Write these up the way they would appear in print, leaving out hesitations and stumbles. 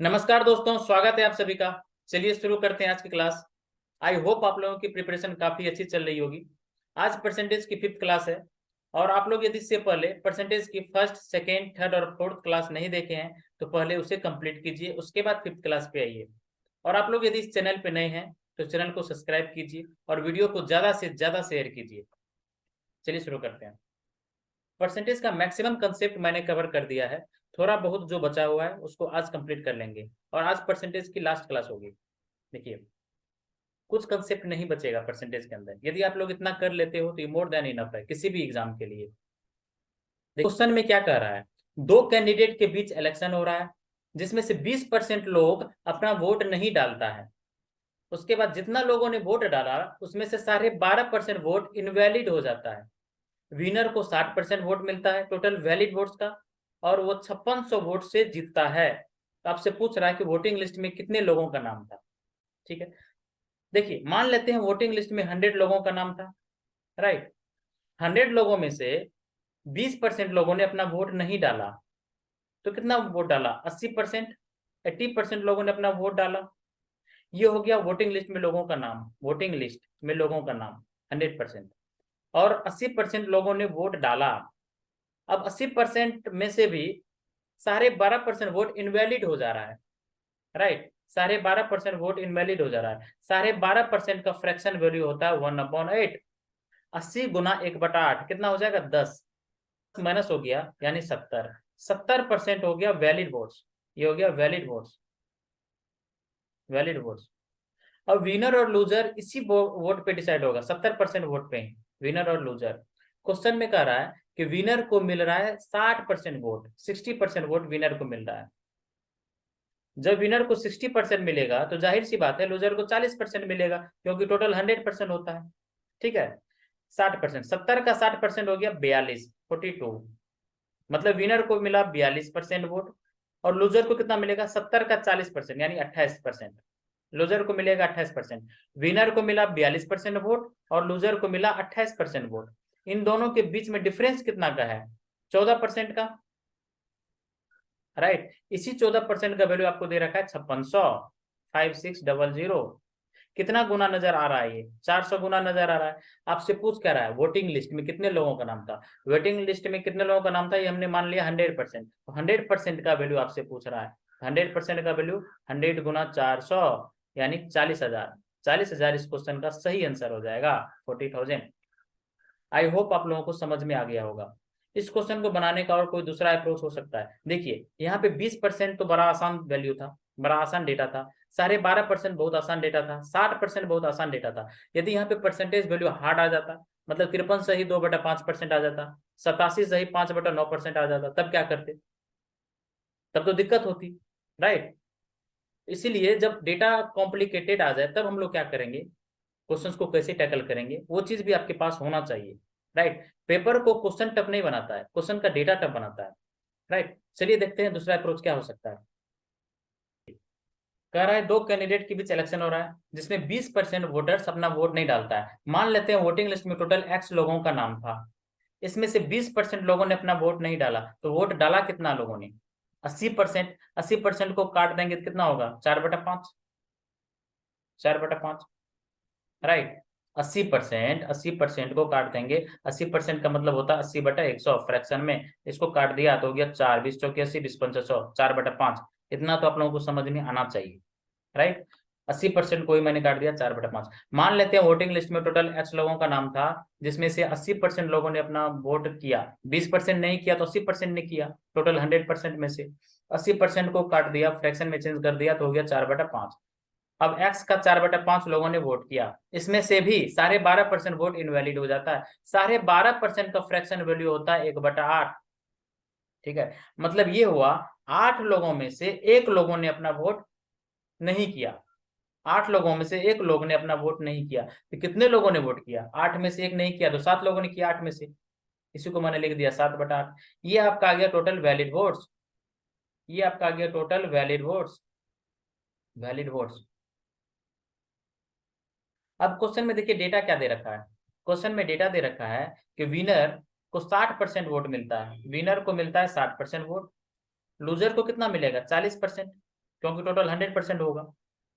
नमस्कार दोस्तों, स्वागत है आप सभी का। चलिए शुरू करते हैं आज की क्लास। आई होप आप लोगों की प्रिपरेशन काफी अच्छी चल रही होगी। आज परसेंटेज की 5th क्लास है और आप लोग यदि इससे पहले परसेंटेज की फर्स्ट, सेकेंड, थर्ड और फोर्थ क्लास नहीं देखे हैं तो पहले उसे कंप्लीट कीजिए, उसके बाद 5th क्लास पे आइए। और आप लोग यदि इस चैनल पे नए हैं तो चैनल को सब्सक्राइब कीजिए और वीडियो को ज्यादा से ज्यादा शेयर कीजिए। चलिए शुरू करते हैं। परसेंटेज का मैक्सिमम कंसेप्ट मैंने कवर कर दिया है। थोड़ा बहुत जो बचा हुआ है उसको आज कंप्लीट कर लेंगे और आज परसेंटेज की लास्ट क्लास होगी। देखिए, कुछ कंसेप्ट नहीं बचेगा परसेंटेज के अंदर। यदि आप लोग इतना कर लेते हो तो ये मोर देन इनफ है किसी भी एग्जाम के लिए। क्वेश्चन में क्या कह रहा है, दो कैंडिडेट के बीच इलेक्शन हो रहा है जिसमें से 20% लोग अपना वोट नहीं डालता है। उसके बाद जितना लोगों ने वोट डाला उसमें से 12.5% वोट इनवैलिड हो जाता है। विनर को 60% वोट मिलता है टोटल वैलिड वोट्स का और वो 5600 वोट से जीतता है। तो आपसे पूछ रहा है कि वोटिंग लिस्ट में कितने लोगों का नाम था। ठीक है, देखिए मान लेते हैं वोटिंग लिस्ट में 100 लोगों का नाम था। राइट, 100 लोगों में से 20% लोगों ने अपना वोट नहीं डाला। तो कितना वोट डाला, 80%। 80% लोगों ने अपना वोट डाला। ये हो गया वोटिंग लिस्ट में लोगों का नाम, वोटिंग लिस्ट में लोगों का नाम 100%। और 80% लोगों ने वोट डाला। अब 80% में से भी 12.5% वोट इनवैलिड हो जा रहा है। राइट, 12.5% वोट इनवैलिड हो जा रहा है। 12.5% का फ्रैक्शन वैल्यू होता है 1/8। 80 गुना 1/8 कितना हो जाएगा, 10। माइनस हो गया यानी 70। 70% हो गया वैलिड वोट्स। ये हो गया वैलिड वोट्स, वैलिड वोट्स। अब विनर और लूजर इसी वोट पे डिसाइड होगा, 70% वोट पे ही विनर और लूजर। क्वेश्चन में कह रहा है कि विनर को मिल रहा है 60% वोट, 60% वोट विनर को मिल रहा है। जब विनर को 60% मिलेगा तो जाहिर सी बात है लूजर को 40% मिलेगा, क्योंकि टोटल 100% होता है। ठीक है, 60%, 70 का 60% हो गया 42, 42। मतलब विनर को मिला 42% वोट और लूजर को कितना मिलेगा, 70 का 40% यानी 28%। लूजर को मिलेगा 28%। विनर को मिला 42% वोट और लूजर को मिला 28% वोट। इन दोनों के बीच में डिफरेंस कितना का है, 14% का। राइट, इसी 14% का वैल्यू आपको दे रखा है 5600, 5600। कितना गुना नजर आ रहा है, ये 400 गुना नजर आ रहा है। आपसे पूछ क्या रहा है, वोटिंग लिस्ट में कितने लोगों का नाम था। वोटिंग लिस्ट में कितने लोगों का नाम था ये हमने मान लिया 100%। तो 100% का वैल्यू आपसे पूछ रहा है। 100% का वैल्यू 100 गुना 400 यानी 40,000। 40,000 इस क्वेश्चन का सही आंसर हो जाएगा, 40,000। आई होप आप लोगों को समझ में आ गया होगा। इस क्वेश्चन को बनाने का और कोई दूसरा अप्रोच हो सकता है। देखिए यहाँ पे 20% तो बड़ा आसान वैल्यू था, बड़ा आसान डेटा था। 12.5% बहुत आसान डेटा था। 60% बहुत आसान डेटा था। यदि यहाँ पे परसेंटेज वैल्यू हार्ड आ जाता, मतलब 53 सही 2/5% आ जाता, 87 सही 5/9% आ जाता, तब क्या करते, तब तो दिक्कत होती। राइट, इसीलिए जब डेटा कॉम्प्लिकेटेड आ जाए तब हम लोग क्या करेंगे, क्वेश्चंस को कैसे टैकल करेंगे वो चीज भी आपके पास होना चाहिए। राइट, पेपर को क्वेश्चन टफ नहीं बनाता है, क्वेश्चन का डेटा टफ बनाता है। राइट, चलिए देखते हैं दूसरा अप्रोच क्या हो सकता है। कह रहा है दो कैंडिडेट के बीच इलेक्शन हो रहा है जिसमें 20% वोटर्स अपना वोट नहीं डालता है। मान लेते हैं वोटिंग लिस्ट में टोटल एक्स लोगों का नाम था, इसमें से 20% लोगों ने अपना वोट नहीं डाला। तो वोट डाला कितना लोगों ने, 80%। 80% को काट देंगे तो कितना होगा, 4/5, 4/5। राइट, 80%, 80% को काट देंगे। 80% का मतलब होता है 80/100। फ्रैक्शन में इसको काट दिया तो हो गया 4, 20 चौके 80, 20 पंचे 100, 4/5। इतना तो आप लोगों को समझ में आना चाहिए। राइट, 80% को ही मैंने काट दिया 4/5। मान लेते हैं वोटिंग लिस्ट में टोटल एक्स लोगों का नाम था जिसमें से 80% लोगों ने अपना वोट किया, 20% नहीं किया तो 80% ने किया, टोटल 100% में से 80% को काट दिया, फ्रैक्शन में चेंज कर दिया तो हो गया 4/5। अब x का 4/5 लोगों ने वोट किया, इसमें से भी 12.5% वोट इनवैलिड हो जाता है। 12.5% का फ्रैक्शन वैल्यू होता है 1/8। ठीक है, मतलब ये हुआ 8 लोगों में से एक लोगों ने अपना वोट नहीं किया। 8 लोगों में से एक लोग ने अपना वोट नहीं किया। तो कितने लोगों ने वोट किया, 8 में से एक नहीं किया तो 7 लोगों ने किया 8 में से। इसी को मैंने लिख दिया 7/8। ये आपका आ गया टोटल वैलिड वोट्स। ये आपका आ गया total valid votes, valid votes. अब क्वेश्चन में देखिए डेटा क्या दे रखा है। क्वेश्चन में डेटा दे रखा है कि विनर को 60% वोट मिलता है, विनर को मिलता है 60% वोट। लूजर को कितना मिलेगा, 40%। क्योंकि टोटल 100% होगा,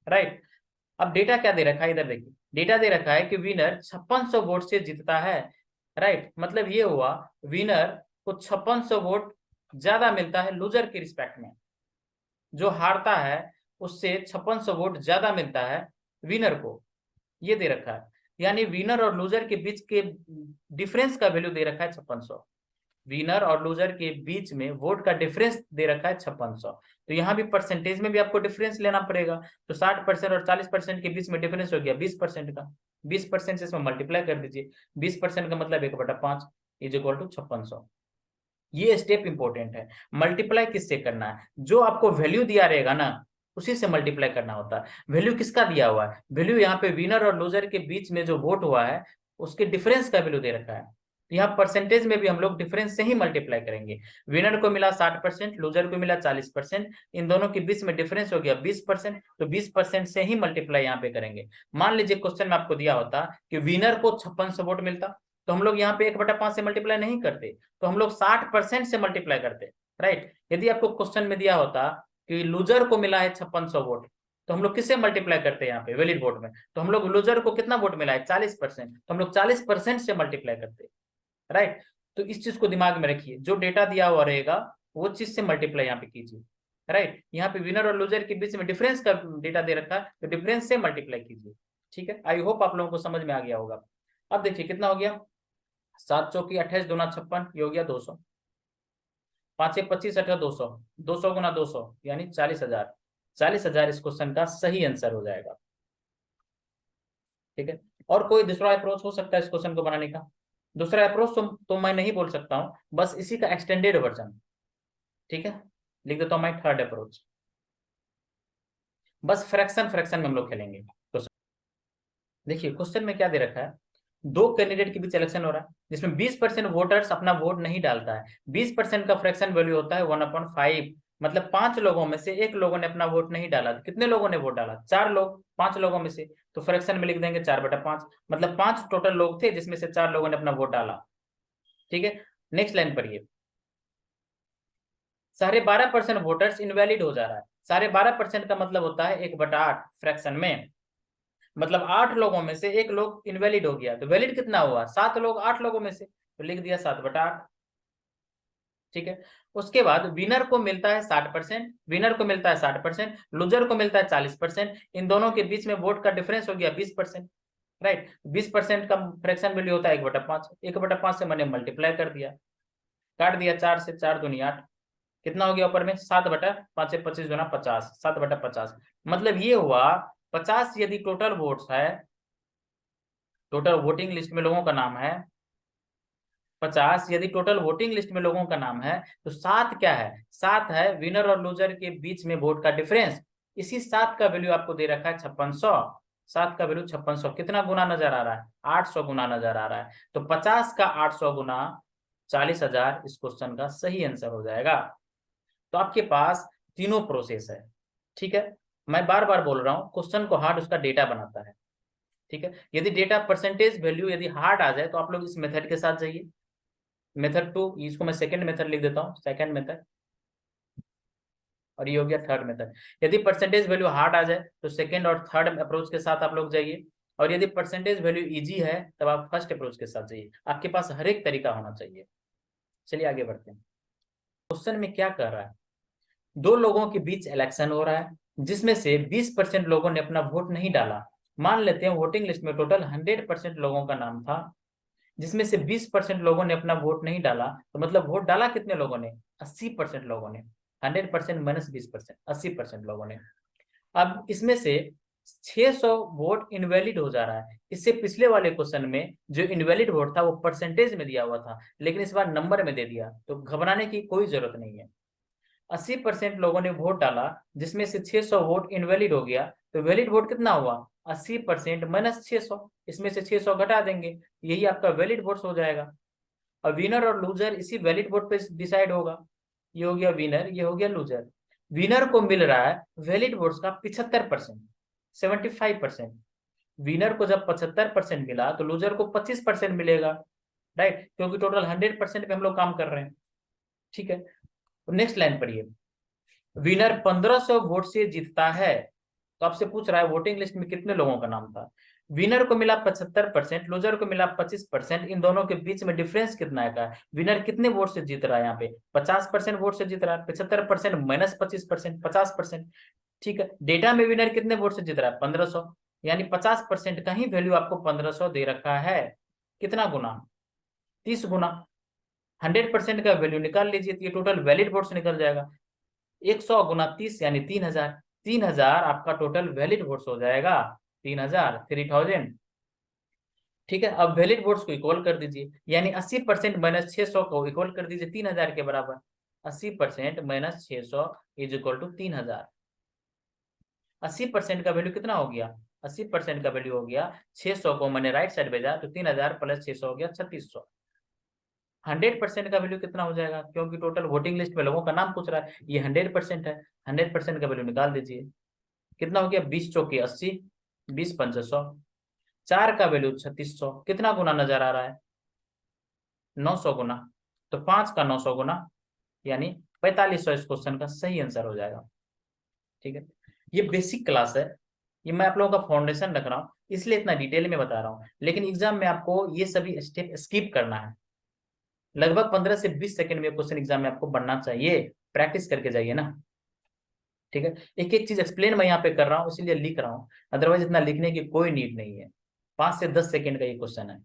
राइट। अब डेटा क्या दे रखा है, इधर देखिए, डेटा दे रखा है कि विनर 5600 वोट से जीतता है, राइट। मतलब ये हुआ विनर को 5600 वोट ज्यादा मिलता है लूजर के रिस्पेक्ट में, जो हारता है उससे 5600 वोट ज्यादा मिलता है विनर को, ये दे रखा है। यानी विनर और लूजर के बीच के डिफरेंस का वैल्यू दे रखा है 5600, विनर और लूजर के बीच में वोट का डिफरेंस दे रखा है 5600। तो यहाँ भी परसेंटेज में भी आपको डिफरेंस लेना पड़ेगा, तो 60% और 40% के बीच में डिफरेंस हो गया 20% का, 20% से इसमें मल्टीप्लाई कर दीजिए, 20% का मतलब 1/5 इज इक्वल टू 5600। ये स्टेप इंपॉर्टेंट है। मल्टीप्लाई किससे करना है, जो आपको वैल्यू दिया रहेगा ना उसी से मल्टीप्लाई करना होता है। वैल्यू किसका दिया हुआ है, वैल्यू यहाँ पे विनर और लूजर के बीच में जो वोट हुआ है उसके डिफरेंस का वैल्यू दे रखा है। यहाँ परसेंटेज में भी हम लोग डिफरेंस से ही मल्टीप्लाई करेंगे। विनर को मिला 60%, लूजर को मिला 40%, इन दोनों के बीच में डिफरेंस हो गया 20%, तो 20% से ही मल्टीप्लाई यहाँ पे करेंगे। मान लीजिए क्वेश्चन में आपको दिया होता कि विनर को 5600 वोट मिलता, तो हम लोग यहाँ पे 1/5 से मल्टीप्लाई नहीं करते, तो हम लोग 60% से मल्टीप्लाई करते, राइट। यदि आपको क्वेश्चन में दिया होता कि लूजर को मिला है 5600 वोट, तो हम लोग किससे मल्टीप्लाई करते हैं यहाँ पे वैलिड वोट में, तो हम लोग लूजर को कितना वोट मिला है 40%, तो हम लोग 40% से मल्टीप्लाई करते, राइट। तो इस चीज को दिमाग में रखिए, जो डेटा दिया हुआ रहेगा वो चीज से मल्टीप्लाई यहाँ पे कीजिए, राइट। यहाँ पे विनर और लूजर के बीच में डिफरेंस का डेटा दे रखा है, तो डिफरेंस से मल्टीप्लाई कीजिए, ठीक है। आई होप आप लोगों को समझ में आ गया होगा। अब देखिए कितना हो गया, 7 चौकी 28, 2 56, ये हो गया 200, 5 25 18 200, 200 गुना 200 यानी 40,000, 40,000 इस क्वेश्चन का सही आंसर हो जाएगा, ठीक है। और कोई दूसरा अप्रोच हो सकता है इस क्वेश्चन को बनाने का, दूसरा अप्रोच तो मैं नहीं बोल सकता हूं, बस इसी का एक्सटेंडेड वर्जन, ठीक है। लिख देता हूं मैं थर्ड अप्रोच, बस फ्रैक्शन फ्रैक्शन में हम लोग खेलेंगे। तो देखिए क्वेश्चन में क्या दे रखा है, दो कैंडिडेट के बीच इलेक्शन हो रहा है जिसमें 20% वोटर्स अपना वोट नहीं डालता है, 20% का फ्रैक्शन वैल्यू होता है 1/5, मतलब 5 लोगों में से एक लोगों ने अपना वोट नहीं डाला। तो कितने लोगों ने वोट डाला, 4 लोग, 5 लोगों में से, तो फ्रैक्शन में लिख देंगे 4/5, मतलब 5 टोटल लोग थे जिसमें से 4 लोगों ने अपना वोट डाला, ठीक है। नेक्स्ट लाइन पढ़िए, 12.5% वोटर्स इनवैलिड हो जा रहा है, 12.5% का मतलब होता है 1/8 फ्रैक्शन में, मतलब 8 लोगों में से एक लोग इनवैलिड हो गया, तो वैलिड कितना हुआ 7 लोग 8 लोगों में से, तो लिख दिया 7/8, ठीक है। उसके बाद विनर को मिलता है 60%, विनर को मिलता है 60%, लूजर को मिलता है 40%, इन दोनों के बीच में वोट का डिफरेंस हो गया 20%, राइट। 20% का फ्रैक्शन वैल्यू होता है 1/5, 1/5 से मैंने मल्टीप्लाई कर दिया, काट दिया 4 से, 4 दूनी 8, कितना हो गया ऊपर में 7/5, 25 गुना 50, 7/50, मतलब ये हुआ 50 यदि टोटल वोट्स है, टोटल वोटिंग लिस्ट में लोगों का नाम है 50, यदि टोटल वोटिंग लिस्ट में लोगों का नाम है, तो 7 क्या है, 7 है विनर और लूजर के बीच में वोट का डिफरेंस, इसी 7 का वैल्यू आपको दे रखा है 5600, 7 का वैल्यू 5600, कितना गुना नजर आ रहा है 800 गुना नजर आ रहा है, तो 50 का 800 गुना 40,000 इस क्वेश्चन का सही आंसर हो जाएगा। तो आपके पास तीनों प्रोसेस है, ठीक है। मैं बार बार बोल रहा हूँ, क्वेश्चन को हार्ड उसका डेटा बनाता है, ठीक है। यदि डेटा परसेंटेज वैल्यू यदि हार्ड आ जाए तो आप लोग इस मेथड के साथ जाइए, मेथड 2, इसको मैं सेकंड मेथड लिख देता हूँ, सेकंड मेथड, और ये हो गया थर्ड मेथड। यदि परसेंटेज वैल्यू हार्ड आ जाए तो सेकंड और थर्ड अप्रोच के साथ आप लोग जाइए, और यदि परसेंटेज वैल्यू इजी है तब आप फर्स्ट अप्रोच के साथ जाइए, आपके पास हर एक तरीका होना चाहिए। चलिए आगे बढ़ते हैं। क्वेश्चन में क्या कर रहा है, दो लोगों के बीच इलेक्शन हो रहा है जिसमें से 20% लोगों ने अपना वोट नहीं डाला। मान लेते हैं वोटिंग लिस्ट में टोटल 100% लोगों का नाम था, जिसमें से 20% लोगों ने अपना वोट नहीं डाला, तो मतलब वोट डाला कितने लोगों ने, 80% लोगों ने, 100% माइनस 20%, 80% लोगों ने। अब इसमें से 600 वोट इनवैलिड हो जा रहा है, इससे पिछले वाले क्वेश्चन में जो इनवैलिड वोट था वो परसेंटेज में दिया हुआ था, लेकिन इस बार नंबर में दे दिया, तो घबराने की कोई जरूरत नहीं है। 80% लोगों ने वोट डाला जिसमें से 600 वोट इनवैलिड हो गया, तो वैलिड वोट कितना हुआ 80% माइनस 600, इसमें से 600 घटा देंगे, यही आपका वैलिड वोट हो जाएगा। और विनर और लूजर इसी वैलिड वोट पे डिसाइड होगा, ये हो गया विनर, ये हो गया लूजर। विनर को मिल रहा है वैलिड वोट्स का 75%, 75%, विनर को जब 75% मिला तो लूजर को 25% मिलेगा, राइट, क्योंकि टोटल 100% पे हम लोग काम कर रहे हैं, ठीक है। नेक्स्ट लाइन पढ़िए, विनर 1500 वोट से जीतता है। तो आपसे पूछ रहा है वोटिंग लिस्ट में कितने लोगों का नाम था। विनर को मिला 75%, लूजर को मिला 25%, इन दोनों के बीच में डिफरेंस कितना है का। विनर कितने वोट से जीत रहा है यहाँ पे, 50% वोट से जीत रहा है। 75% माइनस 25%, 50%। ठीक है, डेटा में विनर कितने वोट से जीत रहा है, 1500, यानी 50% का ही वैल्यू आपको 1500 दे रखा है। कितना गुना, 30 गुना। 100% का वैल्यू निकाल लीजिए तो ये टोटल वैलिड वोट्स निकल जाएगा। 100 गुना 30 यानी 3000। 3000 आपका टोटल वैलिड वोट्स हो जाएगा, 3000, 3000। ठीक है, अब वैलिड वोट्स को इक्वल कर दीजिए, यानी 80% माइनस 600 को इक्वल कर दीजिए 3000 के बराबर। 80% माइनस 600 इज इक्वल टू 3000। 80% का वैल्यू कितना हो गया, 80% का वैल्यू हो गया 600 को मैंने राइट साइड भेजा तो 3000 प्लस 600 हो गया 3600। 100% का वैल्यू कितना हो जाएगा, क्योंकि टोटल वोटिंग लिस्ट में लोगों का नाम पूछ रहा है, ये 100% है। 100% का वैल्यू निकाल दीजिए, कितना हो गया, 20 चौके 80, 20 पंचे 100। 4 का वैल्यू 3600, कितना गुना नजर आ रहा है, 900 गुना। तो 5 का 900 गुना यानी 4500 इस क्वेश्चन का सही आंसर हो जाएगा। ठीक है, ये बेसिक क्लास है, ये मैं आप लोगों का फाउंडेशन रख रहा हूँ इसलिए इतना डिटेल में बता रहा हूँ, लेकिन एग्जाम में आपको ये सभी स्टेप स्किप करना है। लगभग 15 से 20 सेकंड में क्वेश्चन एग्जाम में आपको बनना चाहिए, प्रैक्टिस करके जाइए ना। ठीक है, एक एक चीज एक्सप्लेन मैं यहाँ पे कर रहा हूँ इसीलिए लिख रहा हूँ, अदरवाइज इतना लिखने की कोई नीड नहीं है। 5 से 10 सेकंड का ये क्वेश्चन है।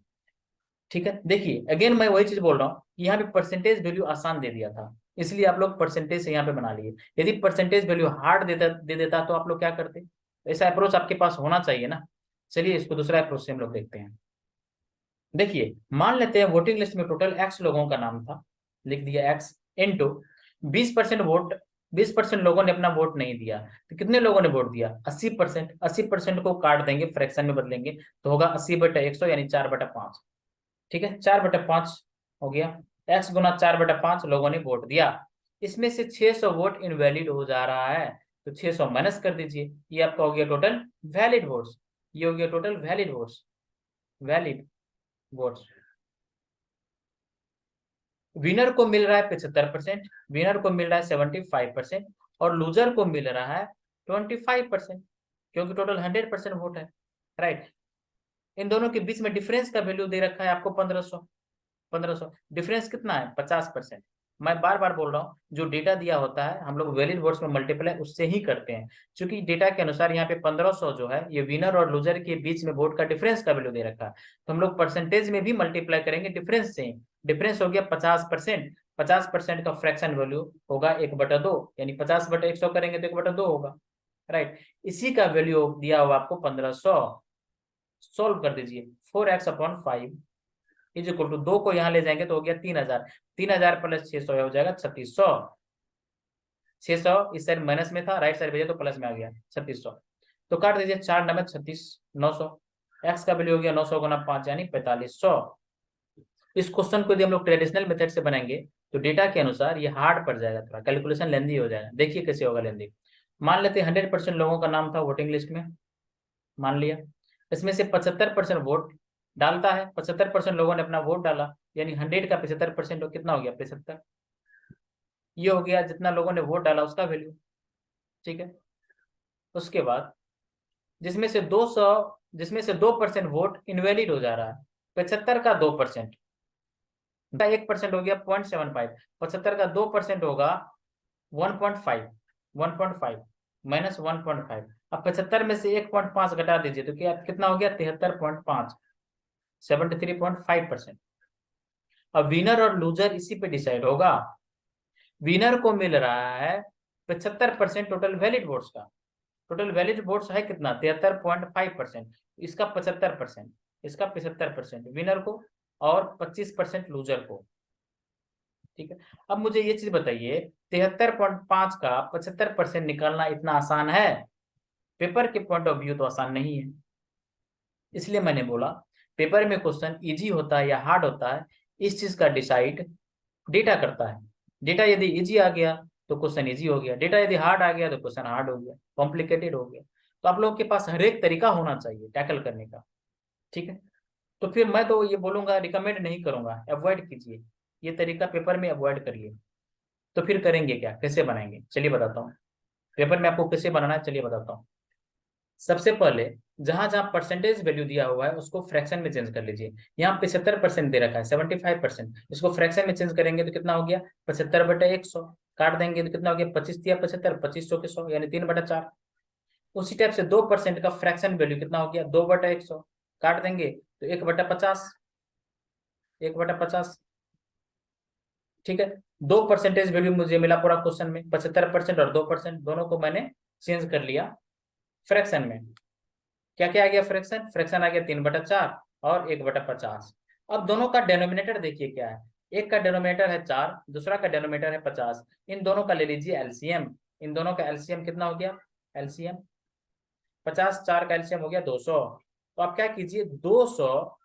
ठीक है, देखिए अगेन मैं वही चीज बोल रहा हूँ कि यहाँ पे परसेंटेज वैल्यू आसान दे दिया था, इसलिए आप लोग परसेंटेज से यहाँ पे बना लिए। यदि परसेंटेज वैल्यू हार्ड दे देता तो आप लोग क्या करते, ऐसा अप्रोच आपके पास होना चाहिए ना। चलिए इसको दूसरा अप्रोच से हम लोग देखते हैं। देखिए मान लेते हैं वोटिंग लिस्ट में टोटल एक्स लोगों का नाम था, लिख दिया एक्स इंटू 20% वोट। 20% लोगों ने अपना वोट नहीं दिया, तो कितने लोगों ने वोट दिया, 80%। 80% को काट देंगे, फ्रैक्शन में बदलेंगे तो होगा 80/100 यानी 4/5। ठीक है, 4/5 हो गया। एक्स गुना 4/5 लोगों ने वोट दिया, इसमें से 600 वोट इनवैलिड हो जा रहा है, तो 600 माइनस कर दीजिए, ये आपका हो गया टोटल वैलिड वोट्स। ये हो गया total valid votes, valid votes. Winner को मिल रहा है 75%, विनर को मिल रहा है 75%, और लूजर को मिल रहा है 25%, क्योंकि टोटल 100% वोट है। राइट, इन दोनों के बीच में डिफरेंस का वैल्यू दे रखा है आपको 1500। 1500 डिफरेंस कितना है, 50%। मैं बार बार बोल रहा हूँ जो डेटा दिया होता है हम लोग वैलिड वोट्स में मल्टीप्लाई उससे ही करते हैं, क्योंकि डेटा के अनुसार यहाँ पे 1500 जो है ये विनर और लूजर के बीच में वोट का डिफरेंस का वैल्यू दे रखा है, तो हम लोग परसेंटेज में भी मल्टीप्लाई करेंगे डिफरेंस से। डिफरेंस हो गया 50%, 50% का फ्रैक्शन वैल्यू होगा 1/2, यानी 50/100 करेंगे तो 1/2 होगा। राइट, इसी का वैल्यू दिया हुआ आपको 1500। सोल्व कर दीजिए, 4x/5 इज इक्वल टू 2 को यहाँ ले जाएंगे तो हो गया 3000। 3000 प्लस 600 हो जाएगा 3600। 600 इस साइड माइनस में था, राइट साइड भेजा तो प्लस में आ गया 3600। तो काट दीजिए, 4×9 = 36, 900। एक्स का वैल्यू हो गया 900 गुना 5 यानी 4500। इस क्वेश्चन को यदि हम लोग ट्रेडिशनल मेथड से बनाएंगे तो डेटा के अनुसार ये हार्ड पड़ जाएगा, थोड़ा कैलकुलेशन लेंदी हो जाएगा। देखिए कैसे होगा लेंदी। मान लेते हैं 100% लोगों का नाम था वोटिंग लिस्ट में, मान लिया। इसमें से 75% वोट डालता है, 75% लोगों ने अपना वोट डाला, यानी 100 का 75% कितना हो गया, 75। ये हो गया जितना लोगों ने वोट डाला उसका वैल्यू। ठीक है, उसके बाद जिसमें से 2% वोट इनवैलिड हो जा रहा है, 75 का 2%, का 1% हो गया 0.75, 75 का 2% होगा 1.5, 1.5 माइनस 1.5। अब 75 में से 1.5 घटा दीजिए तो क्या कितना हो गया, 73.5, 73.5%। अब विनर और लूजर इसी पे डिसाइड होगा। विनर को मिल रहा है 75% टोटल वैलिड वोट्स का, टोटल वैलिड वोट्स है कितना, 73.5%। इसका 75%, इसका 75% विनर को, और 25% लूजर को। ठीक है, अब मुझे ये चीज बताइए, 73.5 का 75% निकालना इतना आसान है, पेपर के पॉइंट ऑफ व्यू तो आसान नहीं है। इसलिए मैंने बोला पेपर में क्वेश्चन इजी होता है या हार्ड होता है, इस चीज का डिसाइड डेटा करता है। डेटा यदि इजी आ गया तो क्वेश्चन इजी हो गया, डेटा यदि हार्ड आ गया तो क्वेश्चन हार्ड हो गया, कॉम्प्लिकेटेड हो गया। तो आप लोगों के पास हर एक तरीका होना चाहिए टैकल करने का। ठीक है, तो फिर मैं तो ये बोलूंगा, रिकमेंड नहीं करूंगा, अवॉइड कीजिए ये तरीका, पेपर में अवॉइड करिए। तो फिर करेंगे क्या, कैसे बनाएंगे, चलिए बताता हूँ। पेपर में आपको कैसे बनाना है चलिए बताता हूँ। सबसे पहले जहां जहां परसेंटेज वैल्यू दिया हुआ है उसको फ्रैक्शन में चेंज कर लीजिए। यहाँ 75% दे रखा है, 75%, इसको फ्रैक्शन में चेंज करेंगे तो कितना हो गया, 75/100। काट देंगे तो कितना हो गया, 25×75, 2500 के 100 यानी 3/4। उसी टाइप से 2% का फ्रैक्शन वैल्यू कितना हो गया, 2/100। काट देंगे तो 1/50, 1/50। ठीक है, 2% वैल्यू मुझे मिला पूरा क्वेश्चन में, 75% और 2% दोनों को मैंने चेंज कर लिया फ्रैक्शन में। क्या क्या आ गया फ्रैक्शन, फ्रैक्शन आ गया 3/4 और 1/50। अब दोनों का डेनोमिनेटर देखिए क्या है, एक का डेनोमिनेटर है 4, दूसरा का डेनोमिनेटर है 50। इन दोनों का ले लीजिए एलसीएम। इन दोनों का एलसीएम कितना हो गया, एलसीएम 50, 4 का एलसीएम हो गया 200। तो आप क्या कीजिए, 200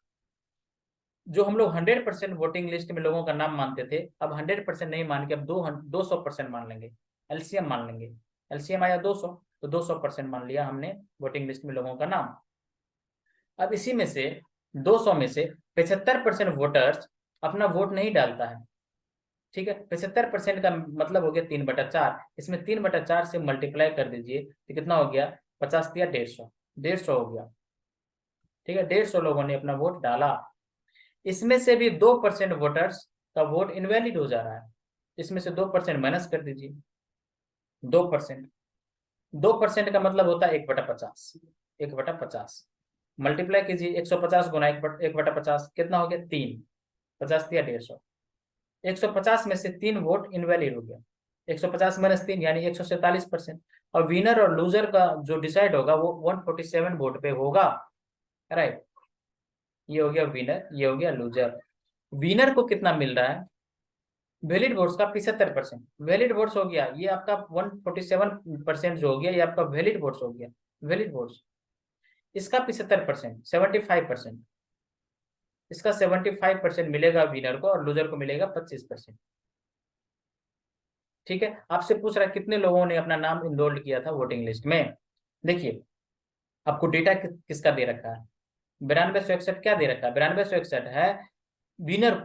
जो हम लोग 100% वोटिंग लिस्ट में लोगों का नाम मानते थे, अब 100% नहीं मान के अब 200% मान लेंगे, एलसीएम मान लेंगे। एलसीएम आया 200, तो 200% मान लिया हमने वोटिंग लिस्ट में लोगों का नाम। अब इसी में से 200 में से 75% वोटर्स अपना वोट नहीं डालता है। ठीक है, 75% का मतलब हो गया 3/4। इसमें 3/4 से मल्टीप्लाई कर दीजिए तो कितना हो गया, 50 दिया 150, 150 हो गया। ठीक है, 150 लोगों ने अपना वोट डाला। इसमें से भी 2% वोटर्स का वोट इनवैलिड हो जा रहा है, इसमें से 2% माइनस कर दीजिए। 2%, 2% का मतलब होता है 1/50, 1/50 मल्टीप्लाई कीजिए, 150 गुना 1/50 कितना हो गया, 3, 50 दिया 150। 150 में से 3 वोट इनवैलिड हो गया, 150 माइनस 3 यानी 147%। और विनर और लूजर का जो डिसाइड होगा वो 147 वोट पे होगा। राइट, ये हो गया विनर, ये हो गया लूजर। विनर को कितना मिल रहा है, वैलिड वोट्स का 75%। वैलिड वोट्स हो गया ये आपका 147% जो हो गया, ये आपका वैलिड वोट्स हो गया, वैलिड वोट्स। इसका 75%, 75%, इसका 75% मिलेगा विनर को और लूजर को मिलेगा 25%। ठीक है, आपसे पूछ रहा है कितने लोगों ने अपना नाम इनरोल्ड किया था वोटिंग लिस्ट में। देखिए आपको डेटा किसका दे रखा है, 9261 क्या दे रखा है, 9261 है विनर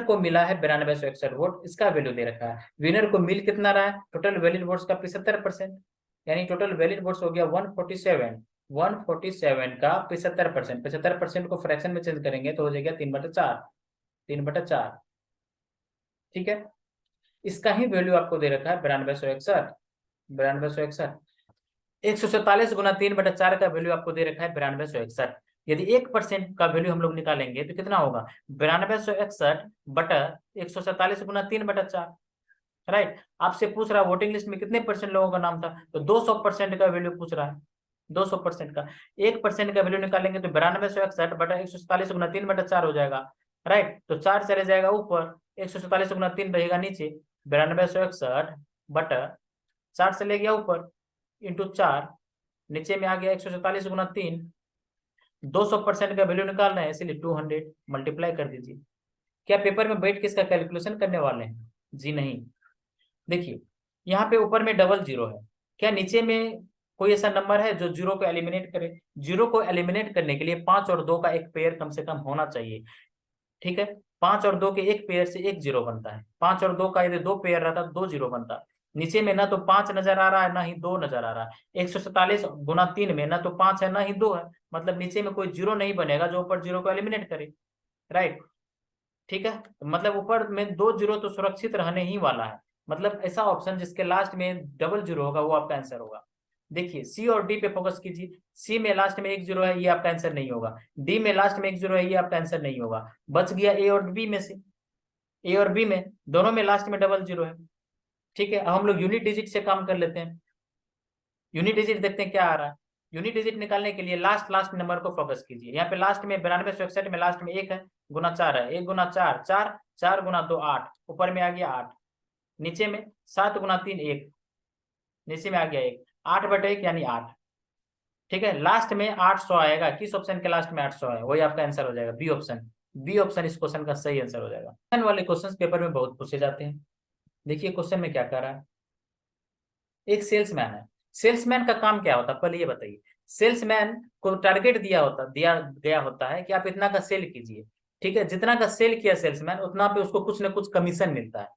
को मिला है 9261 वोट, इसका वैल्यू दे रखा है। विनर को मिल कितना रहा है, टोटल वैलिड वोट्स का 75%, यानी टोटल वैलिड वोट्स हो गया 147। 147 का 75%, 75% को फ्रैक्शन में चेंज करेंगे तो हो जाएगा 3/4, 3/4। ठीक है, इसका ही वैल्यू आपको दे रखा है 9261, 9261। 147 गुना 3/4 का वैल्यू आपको दे रखा है 9261। यदि 1% का वैल्यू हम लोग निकालेंगे तो कितना होगा, 9261/147 गुना 3/4। राइट, आपसे पूछ रहा है वोटिंग लिस्ट में कितने परसेंट लोगों का नाम था, तो 200% का वैल्यू पूछ रहा है, 200% का। 1% का वैल्यू निकालेंगे तो 9261/147 गुना 3/4 हो जाएगा। राइट, तो 4 चले जाएगा ऊपर, 147 गुना 3 रहेगा नीचे, 9261/4 चले गया ऊपर इंटू 4, नीचे में आ गया 147 गुना 3। 200% का वैल्यू निकालना है इसीलिए 200 मल्टीप्लाई कर दीजिए। क्या पेपर में बैठ के इसका कैलकुलेशन करने वाले हैं, जी नहीं। देखिए यहाँ पे ऊपर में डबल जीरो है, क्या नीचे में कोई ऐसा नंबर है जो जीरो को एलिमिनेट करे। जीरो को एलिमिनेट करने के लिए 5 और 2 का एक पेयर कम से कम होना चाहिए। ठीक है, 5 और 2 के एक पेयर से एक जीरो बनता है, 5 और 2 का यदि 2 पेयर रहता तो 2 जीरो बनता। नीचे में ना तो 5 नजर आ रहा है ना ही 2 नजर आ रहा है। 147 गुना 3 में ना तो 5 है ना ही 2 है, मतलब नीचे में कोई जीरो नहीं बनेगा जो ऊपर जीरो को एलिमिनेट करे। राइट, ठीक है, मतलब ऊपर में 2 जीरो तो सुरक्षित रहने ही वाला है, मतलब ऐसा ऑप्शन जिसके लास्ट में डबल जीरो होगा वो आपका आंसर होगा। देखिए सी और डी पे फोकस कीजिए, सी में लास्ट में एक जीरो है ये आपका आंसर नहीं होगा, डी में लास्ट में एक जीरो है ये आपका आंसर नहीं होगा। बच गया ए और बी में से, ए और बी में दोनों में लास्ट में डबल जीरो है। ठीक है, अब हम लोग यूनिट डिजिट से काम कर लेते हैं। यूनिट डिजिट देखते हैं क्या आ रहा है। यूनिट डिजिट निकालने के लिए लास्ट लास्ट नंबर को फोकस कीजिए। यहाँ पे लास्ट में 9261 में लास्ट में एक है, गुना 4 है, 1 गुना 4 4, 4 गुना 2 8, ऊपर में आ गया 8, नीचे में 7 गुना 3 1, नीचे में आ गया 1, 8/1 यानी 8। ठीक है, लास्ट में 800 आएगा, किस ऑप्शन के लास्ट में 800 है, वही आपका आंसर हो जाएगा, बी ऑप्शन। बी ऑप्शन इस क्वेश्चन का सही आंसर हो जाएगा। वाले क्वेश्चन पेपर में बहुत पूछे जाते हैं। देखिए क्वेश्चन में क्या कर रहा है, एक सेल्समैन है। सेल्समैन का काम क्या होता है पहले ये बताइए। सेल्समैन को टारगेट दिया गया होता है कि आप इतना का सेल कीजिए। ठीक है, जितना का सेल किया सेल्समैन उतना पे उसको कुछ ना कुछ कमीशन मिलता है।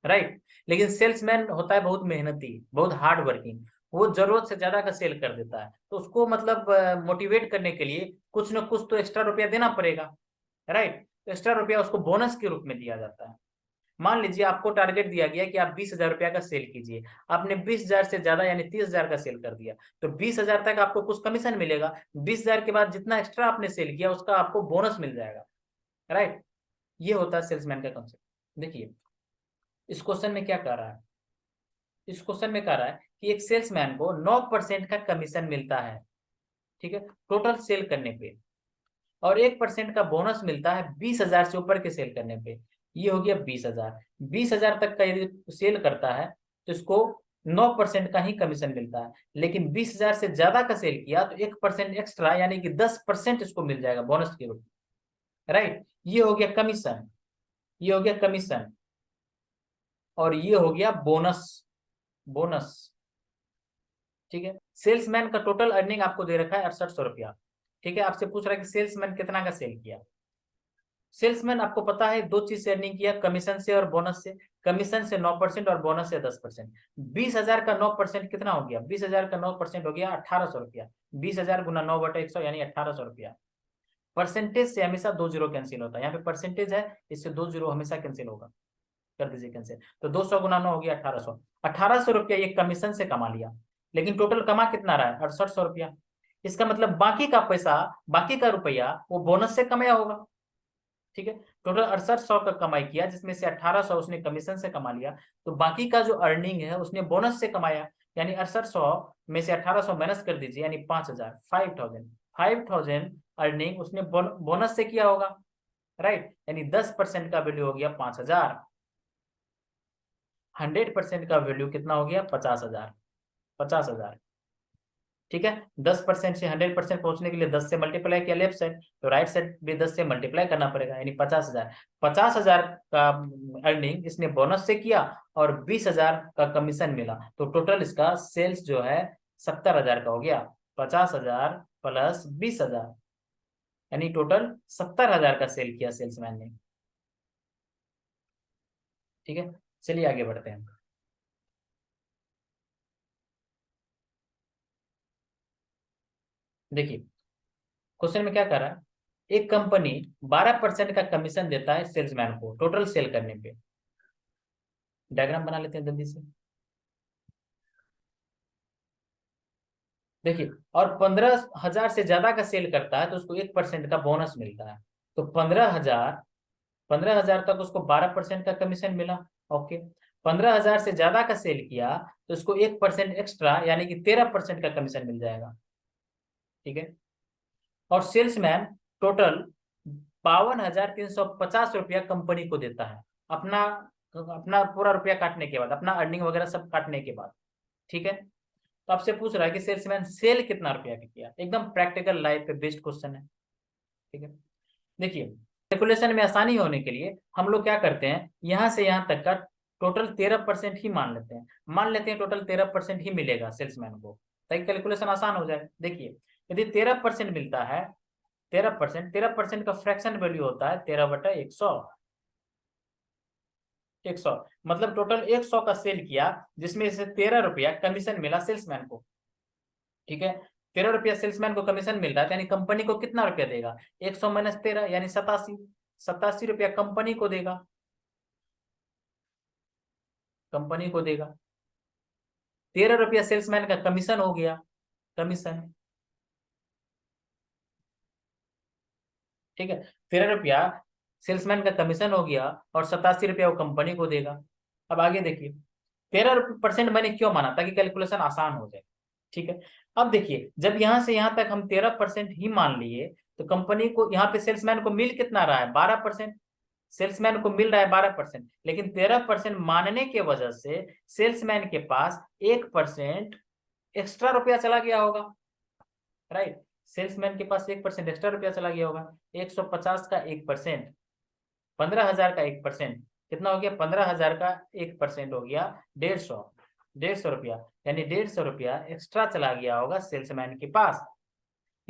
राइट। लेकिन सेल्समैन होता है बहुत मेहनती, बहुत हार्ड वर्किंग, वो जरूरत से ज्यादा का सेल कर देता है, तो उसको मतलब मोटिवेट करने के लिए कुछ ना कुछ तो एक्स्ट्रा रुपया देना पड़ेगा, राइट। तो एक्स्ट्रा रुपया उसको बोनस के रूप में दिया जाता है। मान लीजिए आपको टारगेट दिया गया कि आप 20,000 रुपया का सेल कीजिए, आपने 20,000 से ज्यादा यानी 30,000 का सेल कर दिया, तो 20,000 तक आपको कुछ कमीशन मिलेगा, 20,000 के बाद जितना एक्स्ट्रा आपने सेल किया उसका आपको बोनस मिल जाएगा, राइट। ये होता है सेल्समैन का कॉन्सेप्ट। देखिए इस क्वेश्चन में क्या कह रहा है, इस क्वेश्चन में कह रहा है कि एक सेल्समैन को 9% का कमीशन मिलता है, ठीक है, टोटल सेल करने पे, और 1% का बोनस मिलता है 20,000 से ऊपर के सेल करने पे। ये हो गया 20,000। 20,000 तक का यदि सेल करता है तो इसको 9% का ही कमीशन मिलता है, लेकिन 20,000 से ज्यादा का सेल किया तो 1% एक्स्ट्रा यानी कि 10% इसको मिल जाएगा बोनस के रूप में, राइट। ये हो गया कमीशन, ये हो गया कमीशन, और ये हो गया बोनस, बोनस, ठीक है। सेल्समैन का टोटल अर्निंग आपको दे रखा है 6800 रुपया, ठीक है। आपसे पूछ रहा है कि सेल्समैन कितना का सेल किया। सेल्समैन आपको पता है दो चीज से अर्निंग किया, कमीशन से और बोनस से। कमीशन से 9% और बोनस से 10%। 20,000 का 9% कितना हो गया, 20,000 का 9% हो गया 1800 रुपया। 20,000 गुना 9/100 यानी 1800 रुपया। परसेंटेज से हमेशा 2 जीरो कैंसिल होता है, यहाँ पे परसेंटेज है, इससे 2 जीरो हमेशा कैंसिल होगा, कर दीजिए कैंसिल। तो 200 गुना 9 हो गया 1800। 1800 रुपया ये कमीशन से कमा लिया, लेकिन टोटल कमा कितना रहा है, 6800 रुपया। इसका मतलब बाकी का पैसा, बाकी का रुपया वो बोनस से कमाया होगा, ठीक है। टोटल 6800 का कमाई किया, जिसमें से 1800 उसने कमीशन से कमा लिया, तो बाकी का जो अर्निंग है उसने बोनस से कमाया, यानी 6800 में से 1800 माइनस कर दीजिए, यानी 5000, 5000 अर्निंग उसने बोनस से किया होगा, राइट। यानी 10% का वैल्यू हो गया 5000, 100% का वैल्यू कितना हो गया 50,000, 50,000, ठीक है। 10% से 100% पहुंचने के लिए 10 से मल्टीप्लाई किया लेफ्ट साइड, तो राइट साइड भी 10 से मल्टीप्लाई करना पड़ेगा, यानी 50,000। 50,000 का अर्निंग इसने बोनस से किया और 20,000 का कमीशन मिला, तो टोटल इसका सेल्स जो है 70,000 का हो गया। 50,000 प्लस 20,000 यानी टोटल 70,000 का सेल किया सेल्समैन ने, ठीक है। चलिए आगे बढ़ते हैं। देखिए क्वेश्चन में क्या कर रहा है, एक कंपनी 12% का कमीशन देता है सेल्समैन को टोटल सेल करने पे। डायग्राम बना लेते हैं जल्दी से। देखिए और 15,000 से ज्यादा का सेल करता है तो उसको 1% का बोनस मिलता है। तो 15,000 तक उसको 12% का कमीशन मिला, ओके। 15,000 से ज्यादा का सेल किया तो उसको 1% एक्स्ट्रा यानी कि 13% का कमीशन मिल जाएगा, ठीक है। और सेल्समैन टोटल 52,350 रुपया कंपनी को देता है, अपना अपना पूरा रुपया काटने के बाद, अपना अर्निंग वगैरह सब काटने के बाद, ठीक है। तो आपसे पूछ रहा है कि सेल्समैन सेल कितना रुपया का किया, एकदम प्रैक्टिकल लाइफ पे बेस्ड क्वेश्चन है, ठीक है। देखिए कैलकुलेशन में आसानी होने के लिए हम लोग क्या करते हैं, यहां से यहां तक का टोटल 13% ही मान लेते हैं, टोटल 13% ही मिलेगा सेल्समैन को, ताकि कैलकुलेशन आसान हो जाए। देखिए यदि 13% मिलता है, 13% का फ्रैक्शन वैल्यू होता है 13/100, 100 मतलब टोटल 100 का सेल किया, जिसमें से 13 रुपया कमीशन मिला सेल्समैन को, ठीक है। 13 रुपया सेल्समैन को कमीशन मिल रहा है, यानी कंपनी को कितना रुपया देगा, 100 माइनस 13 यानी 87, 87 रुपया कंपनी को देगा, कंपनी को देगा। 13 रुपया सेल्समैन का कमीशन हो गया, कमीशन, ठीक है। 13 रुपया सेल्समैन का कमीशन हो गया और 87 रुपया वो कंपनी को देगा। अब आगे देखिए 13% मैंने क्यों माना, ताकि कैलकुलेशन आसान हो जाए, ठीक है। अब देखिए जब यहां से यहां तक हम 13% ही मान लिए, तो कंपनी को यहाँ पे सेल्समैन को मिल कितना रहा है 12%, सेल्समैन को मिल रहा है 12%, लेकिन 13% मानने के वजह से सेल्समैन के पास 1% एक्स्ट्रा रुपया चला गया होगा, राइट। सेल्समैन के पास 1% एक्स्ट्रा रुपया चला गया होगा। 150 का 1%, 15,000 का 1% कितना हो गया, 15,000 का 1% हो गया 150, 150 रुपया, यानी 150 रुपया एक्स्ट्रा चला गया होगा सेल्समैन के पास।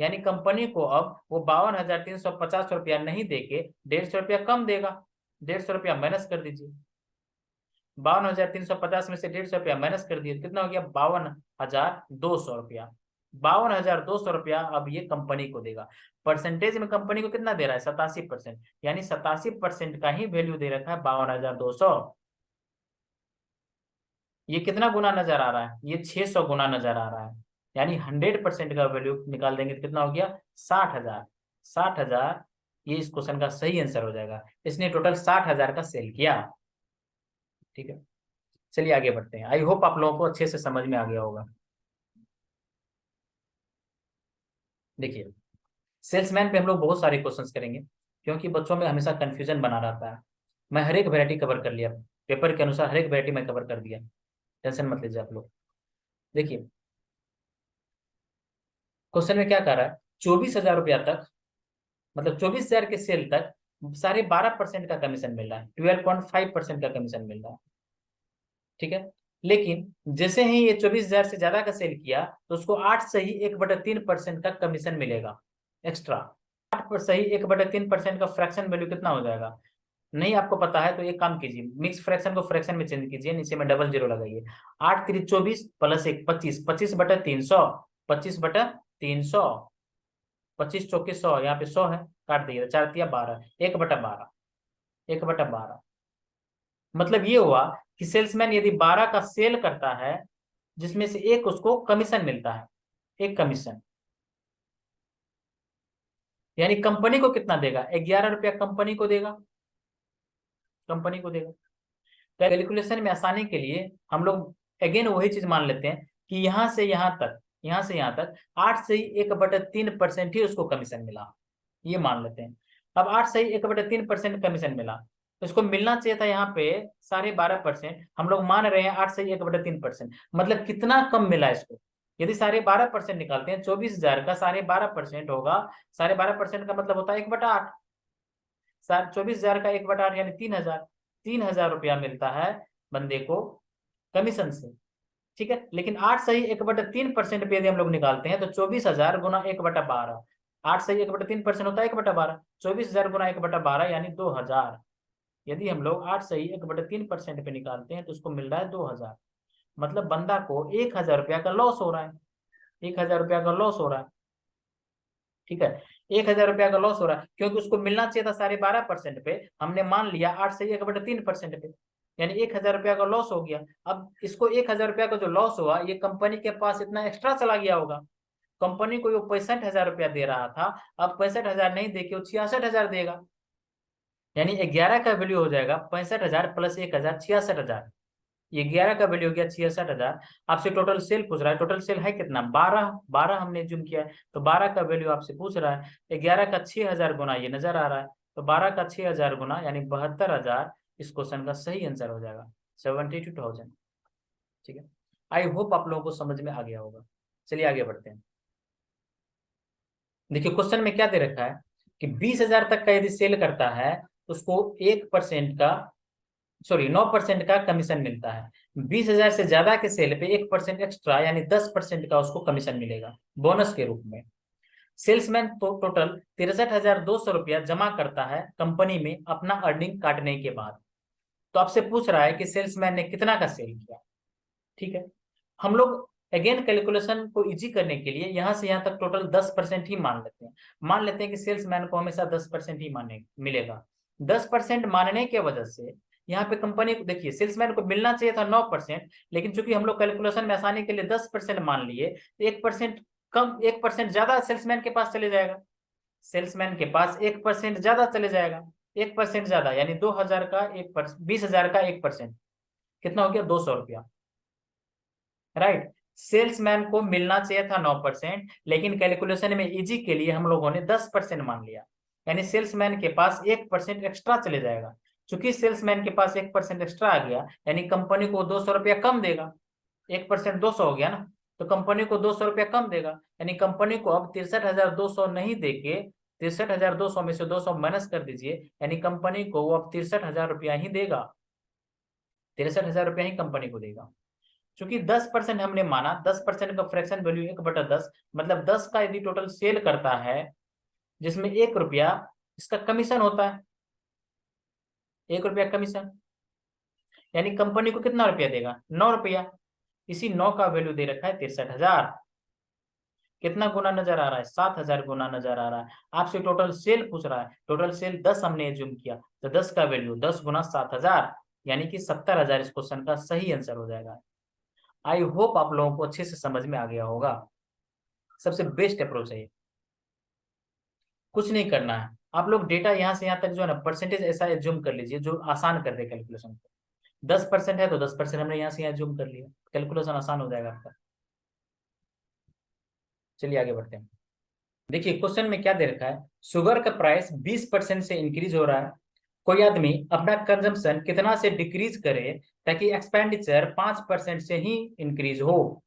यानी कंपनी को अब वो 52,350 रुपया नहीं देके 150 रुपया कम देगा, 150 रुपया माइनस कर दीजिए। 52,350 में से 150 रुपया माइनस कर दिए, कितना हो गया 52,200 रुपया। 52,200 रुपया अब ये कंपनी को देगा। परसेंटेज में कंपनी को कितना दे रहा है 87%, यानी 87% का ही वैल्यू दे रखा है 52,200। ये कितना गुना नजर आ रहा है, ये 600 गुना नजर आ रहा है, यानी 100% का वैल्यू निकाल देंगे तो कितना हो गया 60,000। 60,000 ये इस क्वेश्चन का सही आंसर हो जाएगा। इसने टोटल 60,000 का सेल किया। ठीक है, चलिए आगे बढ़ते हैं। आई होप आप लोगों को अच्छे से समझ में आ गया होगा। देखिए, सेल्समैन पे हम लोग बहुत सारे क्वेश्चंस करेंगे, क्योंकि बच्चों में हमेशा कंफ्यूजन बना रहता है। मैं हर एक वैरायटी कवर कर लिया, पेपर के अनुसार हर एक वैरायटी मैं कवर कर दिया, टेंशन मत लीजिए आप लोग। देखिए, क्वेश्चन में क्या कह रहा है, 24,000 रुपया तक, मतलब 24,000 के सेल तक 12.5% का कमीशन मिल रहा है, 12.5% का कमीशन मिल रहा है। ठीक है, लेकिन जैसे ही ये 24,000 से ज्यादा का सेल किया तो उसको 8 से ही 1/3% का कमीशन मिलेगा एक्स्ट्रा। 8 पर सही 1/3% का फ्रैक्शन वैल्यू कितना हो जाएगा, नहीं आपको पता है तो एक काम कीजिए, मिक्स फ्रैक्शन को फ्रैक्शन में चेंज कीजिए, नीचे में डबल जीरो लगाइए। 8 3 24 प्लस 1 25, 25/300, 25/300, 25 × 100, यहाँ पे 100 है, काट दिए, 4 तिया 12, 1/12, 1/12। मतलब ये हुआ कि सेल्समैन यदि 12 का सेल करता है, जिसमें से एक उसको कमीशन मिलता है, एक कमीशन, यानी कंपनी को कितना देगा, 11 रुपया कंपनी को देगा, कंपनी को देगा। कैलकुलेशन में आसानी के लिए हम लोग अगेन वही चीज मान लेते हैं कि यहां से यहां तक, यहां से यहां तक 8 से ही 1/3% ही उसको कमीशन मिला, ये मान लेते हैं। अब 8 से ही 1/3% कमीशन मिला, तो इसको मिलना चाहिए था यहाँ पे 12.5%, हम लोग मान रहे हैं 8 से ही 1/3%, मतलब कितना कम मिला इसको। यदि 12.5% निकालते हैं, 24,000 का 12.5% होगा, 12.5% का मतलब होता है 1/8। 24,000 का 1/8 यानी 3,000, 3,000 रुपया मिलता है बंदे को कमीशन से। ठीक है, लेकिन 8 सही 1/3% पे यदि हम लोग निकालते हैं तो 24,000 गुना 1/12, 8 सही 1/3% होता है 1/12, 24,000 गुना 1/12 यानी 2,000। यदि हम लोग 8 सही 1/3% पे निकालते हैं तो उसको मिल रहा है 2,000, मतलब बंदा को 1,000 रुपया का लॉस हो रहा है, 1,000 रुपया का लॉस हो रहा है। ठीक है, 1,000 रुपया का लॉस हो रहा है, क्योंकि उसको मिलना चाहिए था 12.5% पे, हमने मान लिया 8 से 1/3% पे, यानी 1,000 रुपया का लॉस हो गया। अब इसको 1,000 रुपया का जो लॉस हुआ, ये कंपनी के पास इतना एक्स्ट्रा चला गया होगा। कंपनी को वो 65,000 रुपया दे रहा था, अब 65,000 नहीं देके वो 66,000 देगा, यानी 11 का वैल्यू हो जाएगा 65,000 प्लस 1,000, 66,000। ये 11 का वैल्यू हो गया 66,000। आपसे टोटल सेल पूछ रहा है, टोटल सेल है कितना 12, 12 हमने जूम किया है, तो 12 का वैल्यू आपसे पूछ रहा है। 11 का 6,000 गुना ये नजर आ रहा है, तो 12 का 6,000 गुना यानी 72,000 इस क्वेश्चन का सही आंसर हो जाएगा, 72,000। ठीक है, आई होप आप लोगों को समझ में आ गया होगा। चलिए आगे बढ़ते हैं। देखिए, क्वेश्चन में क्या दे रखा है कि 20,000 तक का यदि सेल करता है तो उसको 1% का, सॉरी 9% का कमीशन मिलता है। 20,000 से ज्यादा के सेल पे 1% एक्स्ट्रा यानी 10% का उसको कमीशन मिलेगा बोनस के रूप में। सेल्समैन तो टोटल 63,200 रुपया जमा करता है कंपनी में अपना अर्निंग काटने के बाद। तो आपसे पूछ रहा है कि सेल्समैन ने कितना का सेल किया। ठीक है, हम लोग अगेन कैलकुलेशन को इजी करने के लिए यहां से यहां तक टोटल 10% ही मान लेते हैं। मान लेते हैं कि सेल्समैन को हमेशा 10% ही माने मिलेगा। 10% मानने के वजह से यहाँ पे कंपनी को, देखिए सेल्समैन को मिलना चाहिए था 9%, लेकिन चूंकि हम लोग कैलकुलेशन में आसानी के लिए 10% मान लिए, तो 1% कम, 1% ज्यादा सेल्समैन के पास चले जाएगा, सेल्समैन के पास 1% ज्यादा चले जाएगा। 1% ज्यादा यानी 2,000 का 1%, 20,000 का 1%, कितना हो गया 200 रुपया। राइट, सेल्समैन को मिलना चाहिए था 9%, लेकिन कैलकुलेशन में इजी के लिए हम लोगों ने 10% मान लिया, यानी सेल्समैन के पास 1% एक्स्ट्रा चले जाएगा। चूंकि सेल्समैन के पास 1% एक्स्ट्रा आ गया, यानी कंपनी को 200 रुपया कम देगा। 1% 200 हो गया ना, तो कंपनी को 200 रुपया कम देगा, यानी कंपनी को अब 63,200 नहीं देके 63,200 में से 200 माइनस कर दीजिए, यानी कंपनी को वो अब 63,000 रुपया ही देगा, 63,000 रुपया ही कंपनी को देगा। चूंकि 10% हमने माना, 10% का फ्रैक्शन वैल्यू 1/10, मतलब 10 का यदि टोटल सेल करता है जिसमें 1 रुपया इसका कमीशन होता है, 1 रुपया कमीशन, यानी कंपनी को कितना रुपया देगा, 9 रुपया। इसी 9 का वैल्यू दे रखा है 63,000। कितना गुना नजर आ रहा है, 7,000 गुना नजर आ रहा है। आपसे टोटल सेल पूछ रहा है, टोटल सेल 10 हमने एज्यूम किया, तो 10 का वैल्यू 10 गुना 7,000 यानी कि 70,000 इस क्वेश्चन का सही आंसर हो जाएगा। आई होप आप लोगों को अच्छे से समझ में आ गया होगा। सबसे बेस्ट अप्रोच है ये, कुछ नहीं करना है। आप लोग डेटा यहाँ से यहाँ तक जो है ना परसेंटेज ऐसा एज्यूम कर लीजिए जो आसान कर दे कैलकुलेशन को। 10% है तो 10% हमने यहाँ से यहाँ एज्यूम कर लिया, कैलकुलेशन आसान हो जाएगा आपका। चलिए आगे बढ़ते हैं। देखिए क्वेश्चन में क्या दे रखा है, शुगर का प्राइस 20% से इंक्रीज हो रहा है। कोई आदमी अपना कंजम्पशन कितना से डिक्रीज करे ताकि एक्सपेंडिचर 5% से ही इंक्रीज हो।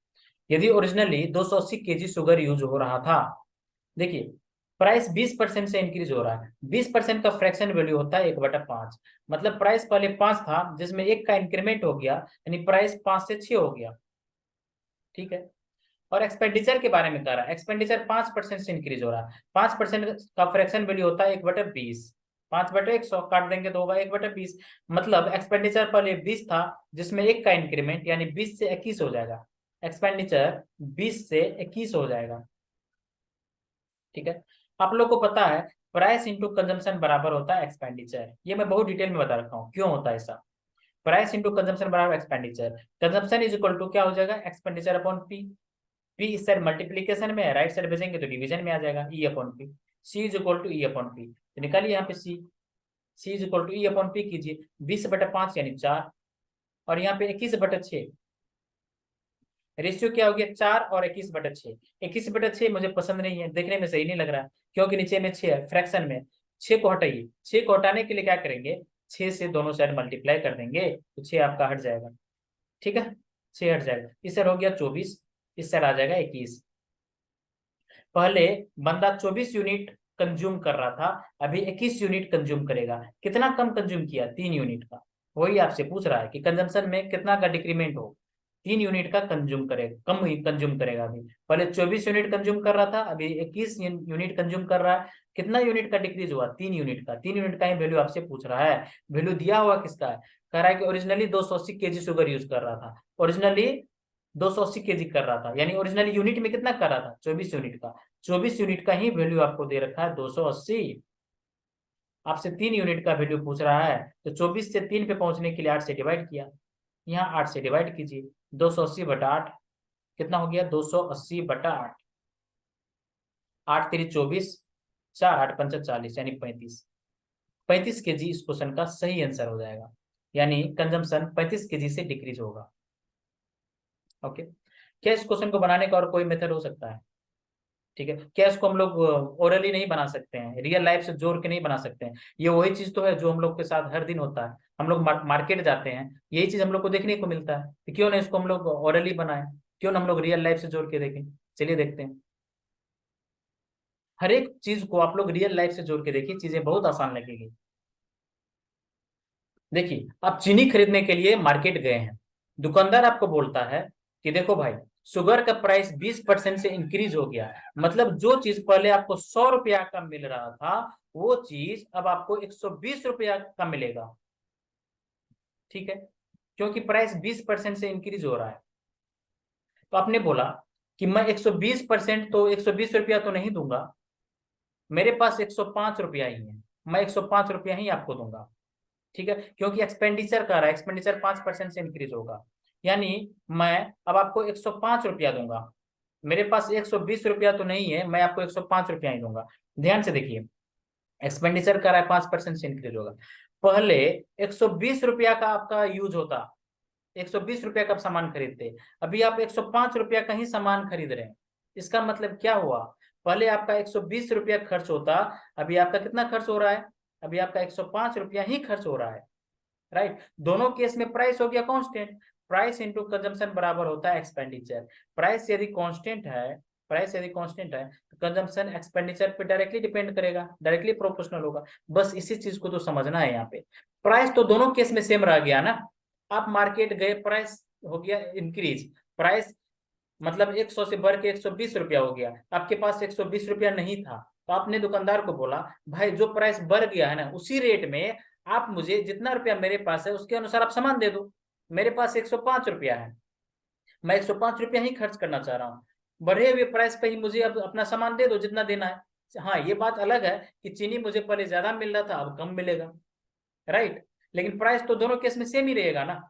यदि ओरिजिनली 280 केजी शुगर यूज हो रहा था। देखिए प्राइस 20% से इंक्रीज हो रहा है, 20% का फ्रैक्शन वैल्यू होता है 1/5। मतलब प्राइस पहले 5 था जिसमें 1 का इंक्रीमेंट हो गया, यानी प्राइस 5 से 6 हो गया। ठीक है, और एक्सपेंडिचर के बारे में कह रहा है, एक्सपेंडिचर 5% से इंक्रीज हो रहा है। 5% का फ्रैक्शन वैल्यू होता है 1/20। 5/100 काट देंगे तो होगा 1/20। मतलब एक्सपेंडिचर पहले 20 था जिसमें 1 का इंक्रीमेंट, यानी 20 से 21 हो जाएगा। एक्सपेंडिचर 20 से 21 हो जाएगा। ठीक है, आप लोग को पता है प्राइस इंटू कंजम्पशन बराबर होता है एक्सपेंडिचर। ये मैं बहुत डिटेल में बता रखा हूँ क्यों होता है ऐसा। प्राइस इंटू कंजम्पशन बराबर expenditure. Consumption is equal to क्या हो जाएगा, एक्सपेंडिचर अपॉन पी। पी इस साइड मल्टीप्लीकेशन में है, राइट साइड भेजेंगे तो डिवीजन में आ जाएगा, E upon P. C is equal to E upon P, तो निकालिए यहाँ पे C. C is equal to E upon P कीजिए, 20/5 यानी 4, और यहाँ पे 21/6। रेशियो क्या हो गया, 4 और 21/6। 21/6 मुझे पसंद नहीं है, देखने में सही नहीं लग रहा, क्योंकि नीचे में 6 है फ्रैक्शन में। 6 को हटाइए, 6 को हटाने के लिए क्या करेंगे, 6 से दोनों साइड मल्टीप्लाई कर देंगे तो 6 आपका हट जाएगा। ठीक है, 6 हट जाएगा, इस साइड हो गया 24, इस साइड आ जाएगा 21। पहले बंदा 24 यूनिट कंज्यूम कर रहा था, अभी 21 यूनिट कंज्यूम करेगा। कितना कम कंज्यूम किया, 3 यूनिट का। वही आपसे पूछ रहा है कि कंजम्पशन में कितना का डिक्रीमेंट हो। 3 यूनिट का कंज्यूम करेगा, कम ही कंज्यूम करेगा। अभी पहले 24 यूनिट कंज्यूम कर रहा था, अभी 21 यूनिट कंज्यूम कर रहा है। कितना यूनिट का डिक्रीज हुआ, 3 यूनिट का। 3 यूनिट का ही वैल्यू आपसे पूछ रहा है। वैल्यू दिया हुआ किसका है, कह रहा है कि ओरिजिनली 280 केजी शुगर यूज कर रहा था। ओरिजिनली 280 केजी कर रहा था, यानी ओरिजिनली यूनिट में कितना कर रहा था, 24 यूनिट का। 24 यूनिट का ही वैल्यू आपको दे रखा है 280। आपसे 3 यूनिट का वैल्यू पूछ रहा है, तो 24 से 3 पे पहुंचने के लिए 8 से डिवाइड किया। यहाँ 8 से डिवाइड कीजिए, 280/8 कितना हो गया, 280/8। 8 3 24, 4 8 5 40 यानी 35। 35 केजी इस क्वेश्चन का सही आंसर हो जाएगा, यानी कंजम्पशन 35 केजी से डिक्रीज होगा। ओके, क्या इस क्वेश्चन को बनाने का और कोई मेथड हो सकता है। ठीक है, क्या इसको हम लोग ओरली नहीं बना सकते हैं, रियल लाइफ से जोड़ के नहीं बना सकते हैं। ये वही चीज तो है जो हम लोग के साथ हर दिन होता है। हम लोग मार्केट जाते हैं, यही चीज हम लोग को देखने को मिलता है, तो क्यों ना इसको हम लोग ओरली बनाए, क्यों ना हम लोग रियल लाइफ से जोड़ के देखें। चलिए देखते हैं। हर एक चीज को आप लोग रियल लाइफ से जोड़ के देखिए, चीजें बहुत आसान लगेगी। देखिए आप चीनी खरीदने के लिए मार्केट गए हैं, दुकानदार आपको बोलता है कि देखो भाई शुगर का प्राइस 20% से इंक्रीज हो गया। मतलब जो चीज पहले आपको 100 रुपया का मिल रहा था, वो चीज अब आपको 120 रुपया का मिलेगा। ठीक है, क्योंकि प्राइस 20% से इंक्रीज हो रहा है। तो आपने बोला कि मैं 120%, तो 120 रुपया तो नहीं दूंगा, मेरे पास 105 रुपया ही है, मैं 105 रुपया ही आपको दूंगा। ठीक है, क्योंकि एक्सपेंडिचर कर रहा है, एक्सपेंडिचर 5% से इंक्रीज होगा, यानी मैं अब आपको 105 रुपया दूंगा। मेरे पास 120 रुपया तो नहीं है, मैं आपको 105 रुपया ही दूंगा। ध्यान से देखिए, एक्सपेंडिचर कर रहा है 5% से इंक्रीज होगा। पहले 120 रुपया का आपका यूज होता, 120 रुपया का आप सामान खरीदते, अभी आप 105 रुपया का ही सामान खरीद रहे हैं। इसका मतलब क्या हुआ, पहले आपका 120 रुपया खर्च होता, अभी आपका कितना खर्च हो रहा है, अभी आपका 105 रुपया ही खर्च हो रहा है। राइट, दोनों केस में प्राइस हो गया कांस्टेंट। प्राइस इंटू कंजम्पशन बराबर होता है एक्सपेंडिचर। प्राइस यदि कांस्टेंट है, प्राइस यदि कांस्टेंट है तो कंजम्पशन एक्सपेंडिचर पे डायरेक्टली डिपेंड करेगा, डायरेक्टली प्रोपोर्शनल होगा। बस इसी चीज को तो समझना है यहाँ पे। प्राइस तो दोनों केस में सेम रह गया ना। आप मार्केट गए, प्राइस हो गया इंक्रीज, प्राइस मतलब 100 से बढ़ के 120 रुपया हो गया, आपके पास 120 रुपया नहीं था, तो आपने दुकानदार को बोला भाई जो प्राइस बढ़ गया है ना, उसी रेट में आप मुझे जितना रुपया मेरे पास है उसके अनुसार आप सामान दे दो। मेरे पास 105 रुपया है, मैं 105 रुपया ही खर्च करना चाह रहा हूँ, बढ़े हुए प्राइस पे ही मुझे अब अपना सामान दे दो जितना देना है। हाँ, ये बात अलग है कि चीनी मुझे पहले ज्यादा मिल रहा था, अब कम मिलेगा, राइट, लेकिन प्राइस तो दोनों केस में सेम ही रहेगा ना।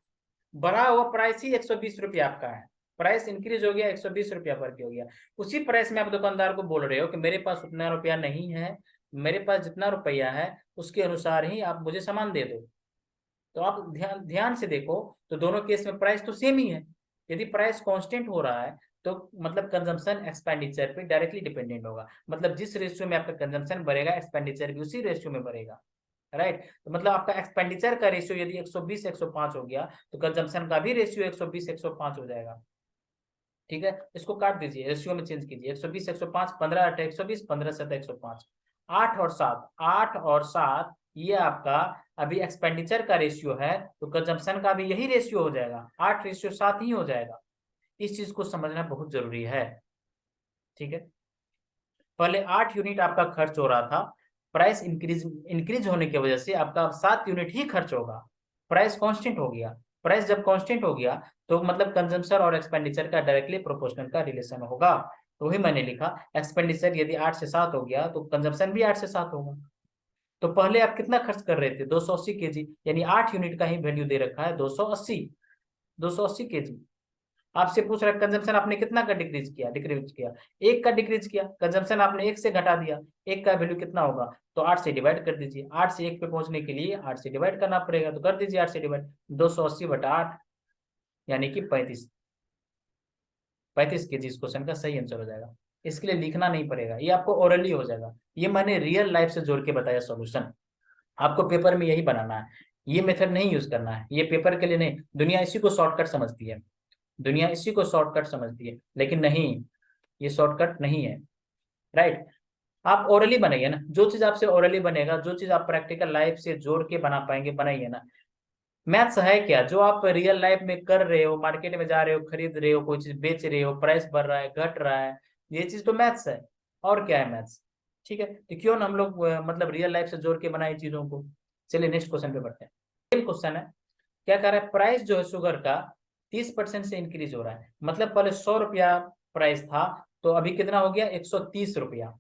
बढ़ा हुआ प्राइस ही 120 रुपया आपका है, प्राइस इंक्रीज हो गया 120 रुपया पर के हो गया। उसी प्राइस में आप दुकानदार को बोल रहे हो कि मेरे पास उतना रुपया नहीं है, मेरे पास जितना रुपया है उसके अनुसार ही आप मुझे सामान दे दो। तो आप ध्यान ध्यान से देखो तो दोनों केस में प्राइस तो सेम ही है। यदि प्राइस कांस्टेंट हो रहा है तो मतलब कंजम्पशन एक्सपेंडिचर पे डायरेक्टली डिपेंडेंट होगा, मतलब जिस रेशियो में आपका कंजम्पशन बढ़ेगा एक्सपेंडिचर भी उसी रेशियो में बढ़ेगा, राइट। तो मतलब आपका एक्सपेंडिचर का रेशियो यदि 120 105 हो गया तो कंजम्पशन का भी रेशियो 120 105 हो जाएगा। ठीक है, इसको काट दीजिए, रेशियो में चेंज कीजिए, 120 105, 15 8 120, 15 7 105, 8 और 7, 8 और 7 ये आपका अभी एक्सपेंडिचर का रेशियो है, तो कंजम्पशन का भी यही रेशियो हो जाएगा, 8:7 ही हो जाएगा। इस चीज को समझना बहुत जरूरी है। ठीक है, पहले 8 यूनिट आपका खर्च हो रहा था, प्राइस इंक्रीज होने की वजह से आपका अब 7 यूनिट ही खर्च होगा, प्राइस कांस्टेंट हो गया। प्राइस जब कांस्टेंट हो गया तो मतलब कंजम्पशन और एक्सपेंडिचर का डायरेक्टली प्रोपोर्शनल का रिलेशन होगा। तो वही मैंने लिखा, एक्सपेंडिचर यदि 8 से 7 हो गया तो कंजम्पशन भी 8 से 7 होगा। तो पहले आप कितना खर्च कर रहे थे, 280 केजी, यानी 8 यूनिट का ही वैल्यू दे रखा है 280, 280 केजी। आपसे पूछ रहा है कंजम्पशन आपने कितना का डिक्रीज किया, एक का डिक्रीज किया, कंजम्पशन आपने एक से घटा दिया, एक का वैल्यू कितना होगा, तो 8 से डिवाइड कर दीजिए, 8 से 1 पे पहुंचने के लिए 8 से डिवाइड करना पड़ेगा, तो कर दीजिए 8 से डिवाइड, 280/8 यानी कि 35, 35 केजी इस क्वेश्चन का सही आंसर हो जाएगा। इसके लिए लिखना नहीं पड़ेगा, ये आपको ओरली हो जाएगा, ये मैंने रियल लाइफ से जोड़ के बताया सोल्यूशन। आपको पेपर में यही बनाना है, ये मेथड नहीं यूज करना है, ये पेपर के लिए नहीं, दुनिया इसी को शॉर्टकट समझती है, दुनिया इसी को शॉर्टकट समझती है, लेकिन नहीं, ये शॉर्टकट नहीं है, राइट। आप ओरली बनाइए ना, जो चीज आपसे ओरली बनेगा, जो चीज आप प्रैक्टिकल लाइफ से जोड़ के बना पाएंगे बनाइए ना। मैथ्स है क्या, जो आप रियल लाइफ में कर रहे हो, मार्केट में जा रहे हो, खरीद रहे हो, कोई चीज बेच रहे हो, प्राइस बढ़ रहा है घट रहा है, ये चीज तो मैथ्स है, और क्या है मैथ्स। ठीक है, तो क्यों ना हम लोग मतलब रियल लाइफ से जोड़ के बनाए चीजों को। चलिए नेक्स्ट क्वेश्चन पे बढ़ते हैं। क्वेश्चन है, क्या कर रहा है, प्राइस जो है शुगर का 30% से इंक्रीज हो रहा है, मतलब पहले 100 रुपया प्राइस था तो अभी कितना हो गया 130 रुपया।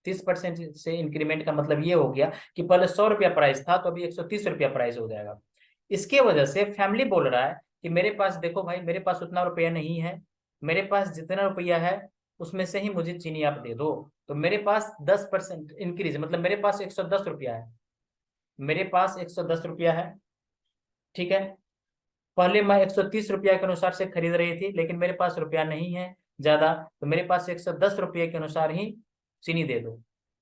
30% से इंक्रीमेंट का मतलब ये हो गया कि पहले 100 रुपया प्राइस था तो अभी 130 रुपया प्राइस हो जाएगा। इसके वजह से फैमिली बोल रहा है कि मेरे पास देखो भाई, मेरे पास उतना रुपया नहीं है, मेरे पास जितना रुपया है उसमें से ही मुझे चीनी आप दे दो। तो मेरे पास 10% इंक्रीज, मतलब मेरे पास 110 रुपया है, मेरे पास 110 रुपया है। ठीक है, पहले मैं 130 रुपया के अनुसार से खरीद रही थी, लेकिन मेरे पास रुपया नहीं है ज्यादा, तो मेरे पास 110 रुपये के अनुसार ही चीनी दे दो।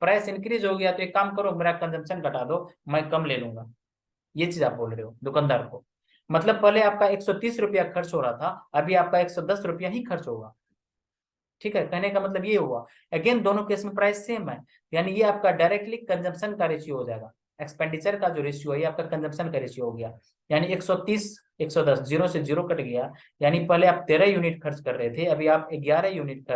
प्राइस इंक्रीज हो गया तो एक काम करो, मेरा कंजम्पशन घटा दो, मैं कम ले लूंगा। ये चीज आप बोल रहे हो दुकानदार को, मतलब पहले आपका 130 रुपया खर्च हो रहा था, अभी आपका 110 रुपया ही खर्च होगा। ठीक है, कहने का मतलब ये हुआ, अगेन दोनों केस में प्राइस सेम है, यानी ये आपका डायरेक्टली कंजम्पशन का रेशियो हो जाएगा। एक्सपेंडिचर का जो रेशियो है ये आपका कंजम्पशन का रेशियो हो गया, यानी 130 110, जीरो से जीरो कट गया, यानी पहले आप 13 यूनिट खर्च कर रहे थे, अभी आप 11 यूनिट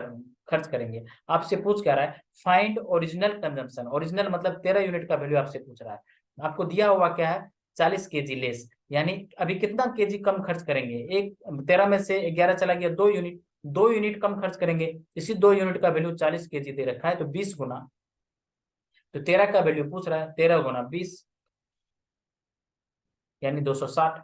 खर्च करेंगे। आपसे पूछ क्या रहा है, फाइंड ओरिजिनल कंजम्पशन, ओरिजिनल मतलब 13 यूनिट का वैल्यू आपसे पूछ रहा है। आपको दिया हुआ क्या है, 40 केजी लेस, यानी अभी कितना केजी कम खर्च करेंगे, एक 13 में से 11 चला गया, 2 यूनिट, 2 यूनिट कम खर्च करेंगे। इसी 2 यूनिट का वैल्यू 40 केजी दे रखा है, तो 20 गुना, तो 13 का वैल्यू पूछ रहा है, 13 गुना 20 यानी 260।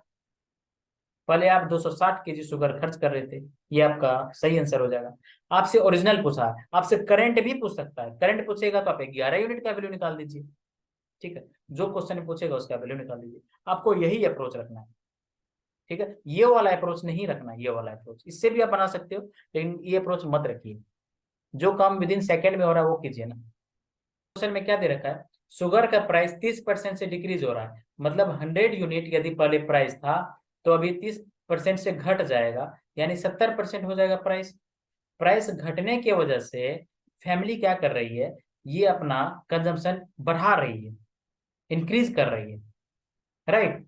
पहले आप 260 केजी शुगर खर्च कर रहे थे, ये आपका सही आंसर हो जाएगा। आपसे ओरिजिनल पूछा है, आपसे करंट भी पूछ सकता है, करंट पूछेगा तो आप 11 यूनिट का वैल्यू निकाल दीजिए। ठीक है, जो क्वेश्चन पूछेगा उसका वैल्यू निकाल दीजिए, आपको यही अप्रोच रखना है। ठीक है, ये वाला अप्रोच नहीं रखना, ये वाला अप्रोच, इससे भी आप बना सकते हो, लेकिन ये अप्रोच मत रखिए, जो काम विद इन सेकेंड में हो रहा है वो कीजिए ना। क्वेश्चन में क्या दे रखा है, शुगर का प्राइस 30% से डिक्रीज हो रहा है, मतलब 100 यूनिट यदि पहले प्राइस था तो अभी 30% से घट जाएगा, यानी 70% हो जाएगा प्राइस। प्राइस घटने की वजह से फैमिली क्या कर रही है, ये अपना कंजम्पशन बढ़ा रही है, इंक्रीज कर रही है, राइट,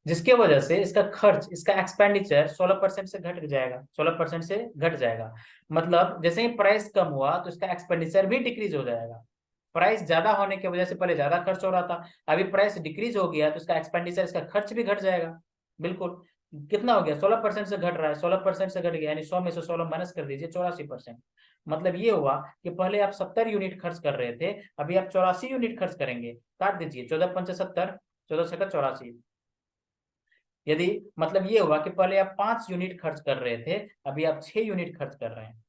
जिसके वजह से इसका खर्च, इसका एक्सपेंडिचर 16% से घट जाएगा, 16% से घट जाएगा। मतलब जैसे ही प्राइस कम हुआ तो इसका एक्सपेंडिचर भी डिक्रीज हो जाएगा, प्राइस ज्यादा होने की वजह से पहले ज्यादा खर्च हो रहा था, अभी प्राइस डिक्रीज हो गया तो इसका एक्सपेंडिचर, इसका खर्च भी घट जाएगा। बिल्कुल। कितना हो गया, 16% से घट रहा है, 16% से घट गया, यानी 100 में से 16 माइनस कर दीजिए, 84%। मतलब ये हुआ कि पहले आप 70 यूनिट खर्च कर रहे थे, अभी आप 84 यूनिट खर्च करेंगे। काट दीजिए, 14 पंचे 70, 14 से 84। यदि मतलब ये हुआ कि पहले आप 5 यूनिट खर्च कर रहे थे, अभी आप 6 यूनिट खर्च कर रहे हैं।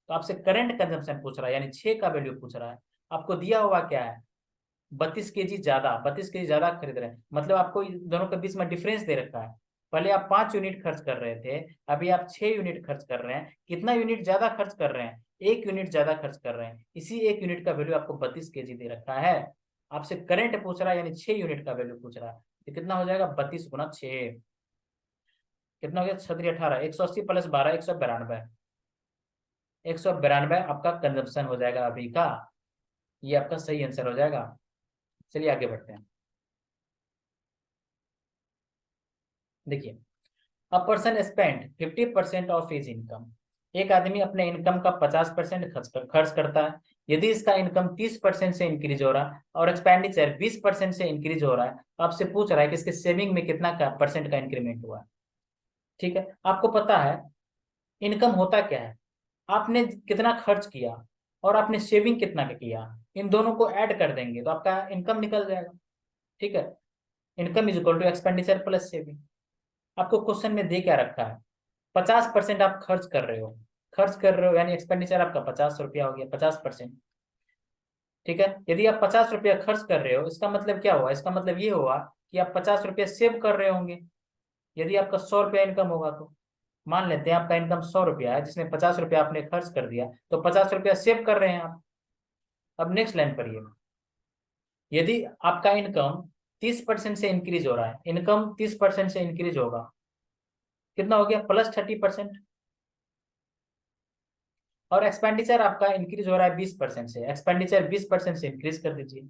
तो आपसे करंट कंजम्पशन पूछ रहा है, यानी 6 का वैल्यू पूछ रहा है। आपको दिया हुआ क्या है, 32 kg ज्यादा, 32 kg ज्यादा खरीद रहे हैं, मतलब आपको दोनों के बीच में डिफरेंस दे रखा है। पहले आप 5 यूनिट खर्च कर रहे थे, अभी आप 6 यूनिट खर्च कर रहे हैं। कितना यूनिट ज्यादा खर्च कर रहे हैं, 1 यूनिट ज्यादा खर्च कर रहे हैं। इसी 1 यूनिट का वैल्यू आपको 32 kg दे रखा है। आपसे करंट पूछ रहा है, यानी 6 यूनिट का वैल्यू पूछ रहा है। तो कितना हो जाएगा, 32 × 6, कितना हो गया, 6×18, 180 प्लस 12, 192। 192 आपका कंजप्शन हो जाएगा अभी का। ये आपका सही आंसर हो जाएगा। चलिए आगे बढ़ते हैं। देखिए, a person spend 50% of his income. एक आदमी अपने इनकम का 50% खर्च करता है। यदि इसका इनकम 30% से इंक्रीज हो रहा है और एक्सपेंडिचर 20% से इंक्रीज हो रहा है, तो आपसे पूछ रहा है कि इसके सेविंग में कितना का परसेंट का इंक्रीमेंट हुआ है। ठीक है, आपको पता है इनकम होता क्या है, आपने कितना खर्च किया और आपने सेविंग कितना का किया, इन दोनों को ऐड कर देंगे तो आपका इनकम निकल जाएगा। ठीक है, income is equal to expenditure plus saving. आपको क्वेश्चन में दे क्या रखा है, 50% आप खर्च कर रहे हो, यानी एक्सपेंडिचर आपका 50 रुपया हो गया, 50%। ठीक है, यदि आप 50 रुपया खर्च कर रहे हो, इसका मतलब क्या हुआ, इसका मतलब ये हुआ कि आप 50 रुपया सेव कर रहे होंगे। यदि आपका 100 रुपया इनकम होगा तो मान लेते हैं आपका इनकम 100 रुपया है, जिसमें 50 रुपया आपने खर्च कर दिया, तो 50 रुपया सेव कर रहे हैं आप। अब नेक्स्ट लाइन पढ़िए, यदि आपका इनकम 30% से इंक्रीज हो रहा है, इनकम 30% से इंक्रीज होगा, कितना हो गया, +30%। और एक्सपेंडिचर आपका इंक्रीज हो रहा है 20% से, एक्सपेंडिचर 20% से इंक्रीज कर दीजिए,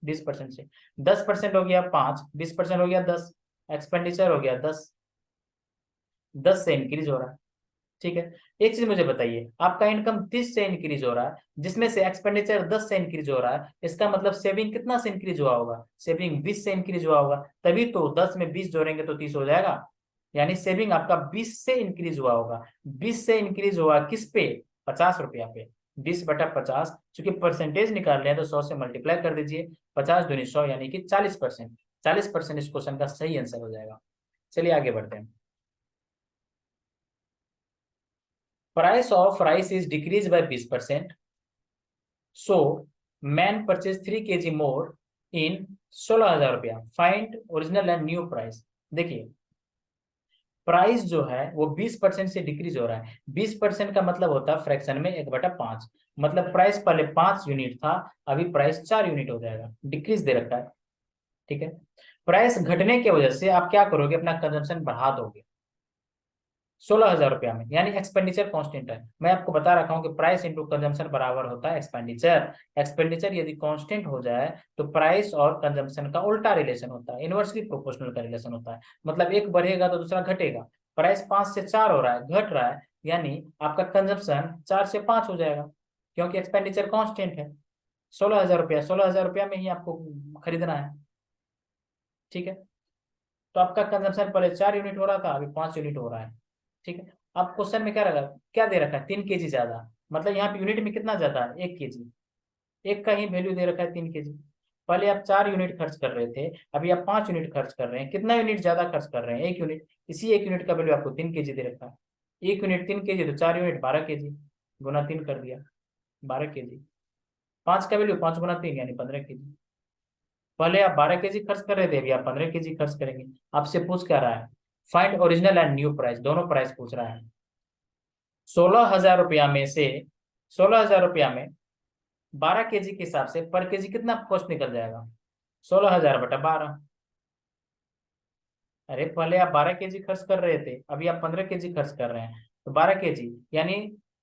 20% से 10% हो गया 5, 20% हो गया 10, एक्सपेंडिचर हो गया 10, 10 से इंक्रीज हो रहा है। ठीक है, एक चीज मुझे बताइए, आपका इनकम 30 से इंक्रीज हो रहा है, जिसमें से एक्सपेंडिचर 10 से इंक्रीज हो रहा है, इसका मतलब सेविंग कितना से इंक्रीज हुआ होगा, सेविंग 20 से इंक्रीज हुआ होगा, तभी तो 10 में 20 जोड़ेंगे तो 30 हो जाएगा। यानी सेविंग आपका 20 से इंक्रीज हुआ होगा। 20 से इंक्रीज हुआ किस पे, 50 रुपया पे। 20/50, चूंकि परसेंटेज निकाल रहे हैं तो 100 से मल्टीप्लाई कर दीजिए, 50 दूनी 100, यानी कि 40%। 40% इस क्वेश्चन का सही आंसर हो जाएगा। चलिए आगे बढ़ते हैं। Price of rice is decrease by 20%, so man purchase 3 kg मोर इन 16,000 रुपया, find original and new price. देखिए, प्राइस जो है वो 20% से डिक्रीज हो रहा है। 20% का मतलब होता है फ्रैक्शन में 1/5, मतलब प्राइस पहले 5 यूनिट था, अभी प्राइस 4 यूनिट हो जाएगा, डिक्रीज दे रखा है। ठीक है, प्राइस घटने की वजह से आप क्या करोगे, अपना कंजम्पशन बढ़ा दोगे 16,000 रुपया में, यानी एक्सपेंडिचर कांस्टेंट है। मैं आपको बता रखा हूं कि प्राइस इंटू कंजम्पशन बराबर होता है एक्सपेंडिचर। एक्सपेंडिचर यदि कांस्टेंट हो जाए तो प्राइस और कंजम्पशन का उल्टा रिलेशन होता है, इनवर्सली प्रोपोर्शनल का रिलेशन होता है। मतलब एक बढ़ेगा तो दूसरा घटेगा। प्राइस 5 से 4 हो रहा है, घट रहा है, यानी आपका कंजम्पशन 4 से 5 हो जाएगा, क्योंकि एक्सपेंडिचर कांस्टेंट है। 16,000 रुपया, 16,000 रुपया में ही आपको खरीदना है। ठीक है, तो आपका कंजम्पशन पहले 4 यूनिट हो रहा था, अभी 5 यूनिट हो रहा है। ठीक है, अब क्वेश्चन में क्या रखा, क्या दे रखा है, 3 kg ज्यादा, मतलब यहाँ पे यूनिट में कितना ज्यादा है, 1 kg। एक का ही वैल्यू दे रखा है 3 kg। पहले आप 4 यूनिट खर्च कर रहे थे, अभी आप 5 यूनिट खर्च कर रहे हैं, कितना यूनिट ज्यादा खर्च कर रहे हैं, 1 यूनिट। इसी 1 यूनिट का वैल्यू आपको 3 kg दे रखा है। 1 यूनिट 3 kg, तो 4 यूनिट 12 kg, गुना 3 कर दिया, 12 kg। 5 का वैल्यू 5 गुना 3 यानी 15 kg। पहले आप 12 kg खर्च कर रहे थे, अभी आप 15 kg खर्च करेंगे। आपसे पूछ क्या रहा है, find original and new price, दोनों प्राइस पूछ रहा है। 16,000 रुपया में से, 16,000 रुपया में 12 kg के हिसाब से पर केजी कितना कॉस्ट निकल जाएगा, 16,000/12। अरे पहले आप 12 kg खर्च कर रहे थे, अभी आप 15 kg खर्च कर रहे हैं, तो 12 kg यानी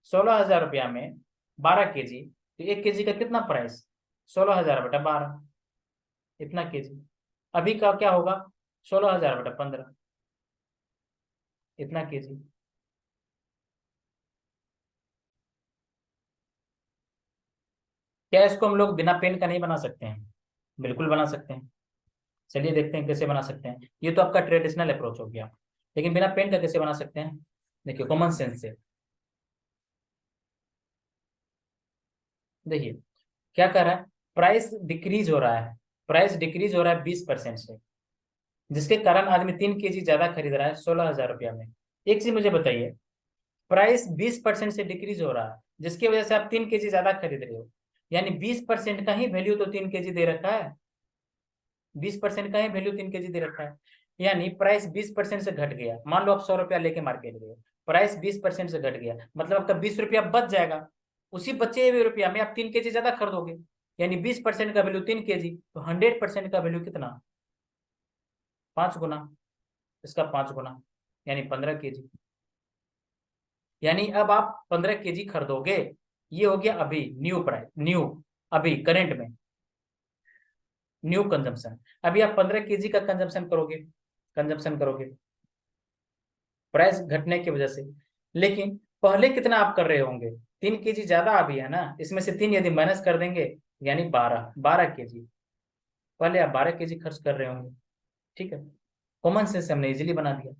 16,000 रुपया में 12 kg, तो 1 kg का कितना प्राइस, 16,000/12, इतना केजी। अभी का क्या होगा, 16,000/15, इतना केजी। क्या इसको हम लोग बिना पेन का नहीं बना सकते हैं? बिल्कुल बना सकते हैं। चलिए देखते हैं कैसे बना सकते हैं। ये तो आपका ट्रेडिशनल अप्रोच हो गया, लेकिन बिना पेन का कैसे बना सकते हैं? देखिए कॉमन सेंस से देखिए क्या कर रहा है, प्राइस डिक्रीज हो रहा है। प्राइस डिक्रीज हो रहा है 20% से, जिसके कारण आदमी 3 kg ज्यादा खरीद रहा है 16,000 रुपया में। एक चीज मुझे बताइए, प्राइस 20% से डिक्रीज हो रहा है, जिसकी वजह से आप 3 kg ज्यादा खरीद रहे हो, यानी 20% का ही वैल्यू तो 3 kg दे रखा है। 20% का ही वैल्यू 3 kg दे रखा है, यानी प्राइस 20% से घट गया। मान लो आप 100 रुपया लेके मार्केट गए, प्राइस 20% से घट गया, मतलब आपका 20 रुपया बच जाएगा। उसी बचे हुए रुपया में आप 3 kg ज्यादा खरीदोगे, यानी 20% का वैल्यू 3 kg, तो 100% का वैल्यू कितना? 5 गुना। इसका 5 गुना, यानी 15 kg। यानी अब आप 15 kg खरीदोगे। ये हो गया अभी न्यू प्राइस, न्यू, अभी करेंट में न्यू कंजम्पशन। अभी आप 15 kg का कंजम्पशन करोगे प्राइस घटने की वजह से। लेकिन पहले कितना आप कर रहे होंगे? 3 kg ज्यादा अभी है ना, इसमें से 3 यदि माइनस कर देंगे, यानी 12 kg। पहले आप 12 kg खर्च कर रहे होंगे। ठीक है, कॉमन सेंस हमने इजीली बना दिया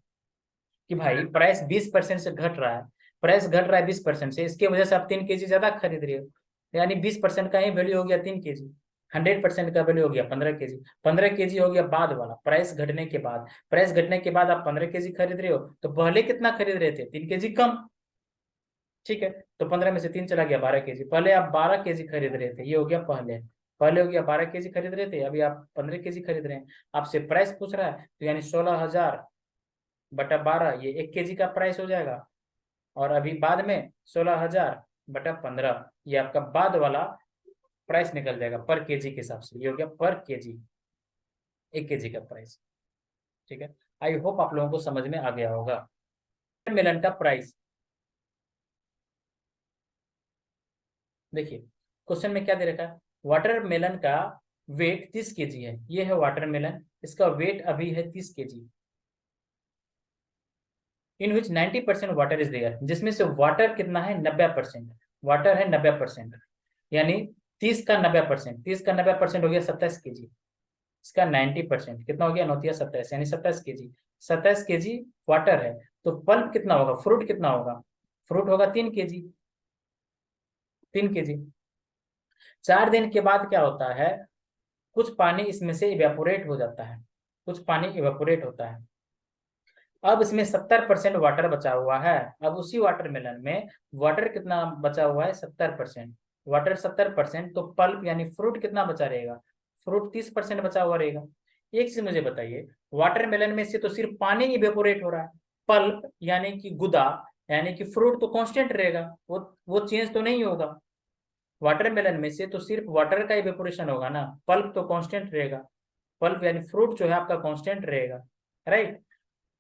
कि भाई प्राइस 20% से घट रहा है। प्राइस घट रहा है 20% से, इसकी वजह से आप 3 kg ज्यादा खरीद रहे हो, यानी 20% का ही वैल्यू हो गया 3 kg। 100% का वैल्यू हो गया 15 kg। 15 kg हो गया बाद वाला, प्राइस घटने के बाद। प्राइस घटने के बाद आप 15 kg खरीद रहे हो, तो पहले कितना खरीद रहे थे? 3 kg कम। ठीक है, तो 15 में से 3 चला गया, 12 kg। पहले आप 12 kg खरीद रहे थे, ये हो गया पहले। पहले हो गया 12 kg खरीद रहे थे, अभी आप 15 kg खरीद रहे हैं। आपसे प्राइस पूछ रहा है, तो यानी 16,000/12, ये 1 kg का प्राइस हो जाएगा। और अभी बाद में 16,000/15, ये आपका बाद वाला प्राइस निकल जाएगा पर केजी के हिसाब से। ये हो गया पर केजी, 1 kg का प्राइस। ठीक है, आई होप आप लोगों को समझ में आ गया होगा। मेलन का प्राइस देखिए, क्वेश्चन में क्या दे रखा है, वाटरमेलन का वेट 30 kg है। ये है वाटरमेलन, इसका वेट अभी है 30 kg। In which 90% water is there, जिसमें से वाटर कितना है? 90%। वाटर है 90%, यानी 30 का 90%, 30 का 90% हो गया 27 kg। इसका 90% कितना हो गया? 9-27, यानी 27 kg। 27 kg वाटर है, तो पल्प कितना होगा? फ्रूट कितना होगा? फ्रूट होगा 3 kg। 3 kg। 4 दिन के बाद क्या होता है, कुछ पानी इसमें से इवेपोरेट हो जाता है, कुछ पानी इवेपोरेट होता है। अब इसमें 70% वाटर बचा हुआ है। अब उसी वाटरमेलन में वाटर कितना बचा हुआ है? 70%। वाटर 70%, तो पल्प यानी फ्रूट कितना बचा रहेगा? फ्रूट 30% बचा हुआ रहेगा। एक चीज मुझे बताइए, वाटरमेलन में से तो सिर्फ पानी इवेपोरेट हो रहा है, पल्प यानी कि गुदा, यानी कि फ्रूट तो कांस्टेंट रहेगा, वो चेंज तो नहीं होगा। वाटरमेलन में से तो सिर्फ वाटर का इवेपोरेशन होगा ना, पल्प तो कांस्टेंट रहेगा। पल्प यानी फ्रूट जो है आपका कांस्टेंट रहेगा, राइट।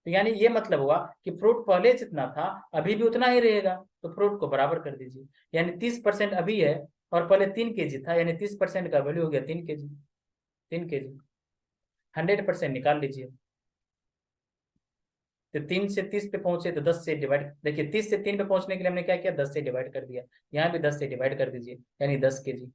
तो यानी ये मतलब हुआ कि फ्रूट पहले जितना था अभी भी उतना ही रहेगा, तो फ्रूट को बराबर कर दीजिए। यानी 30% अभी है, और पहले 3 kg था, यानी 30% का वैल्यू हो गया 3 kg। 3 kg 100% निकाल लीजिए, तो 3 से 30 पे पहुंचे तो 10 से डिवाइड, देखिए 30 से 3 पे पहुंचने के लिए हमने क्या किया? 10 से डिवाइड कर दिया। यहाँ भी 10 से डिवाइड कर दीजिए, यानी 10 kg।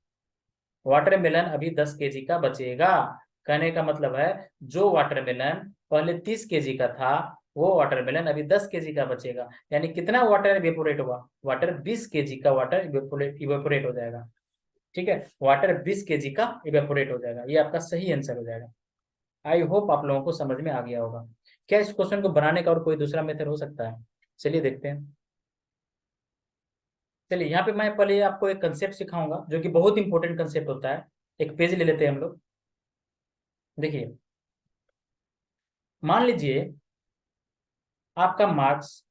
वाटरमेलन अभी 10 kg का बचेगा। कहने का मतलब है, जो वाटरमेलन पहले 30 kg का था, वो वाटरमेलन अभी 10 kg का बचेगा। यानी कितना वाटर इवेपोरेट हुआ? वाटर 20 kg का वाटर इवेपोरेट हो जाएगा। ठीक है, वाटर 20 kg का इवेपोरेट हो जाएगा। ये आपका सही आंसर हो जाएगा। आई होप आप लोगों को समझ में आ गया होगा। क्या इस क्वेश्चन को बनाने का और कोई दूसरा मेथड हो सकता है? चलिए देखते हैं। चलिए यहाँ पे मैं पहले आपको एक कंसेप्ट सिखाऊंगा, जो कि बहुत इंपॉर्टेंट कंसेप्ट होता है। एक पेज ले लेते हैं हम लोग। देखिए, मान लीजिए आपका मार्क्स,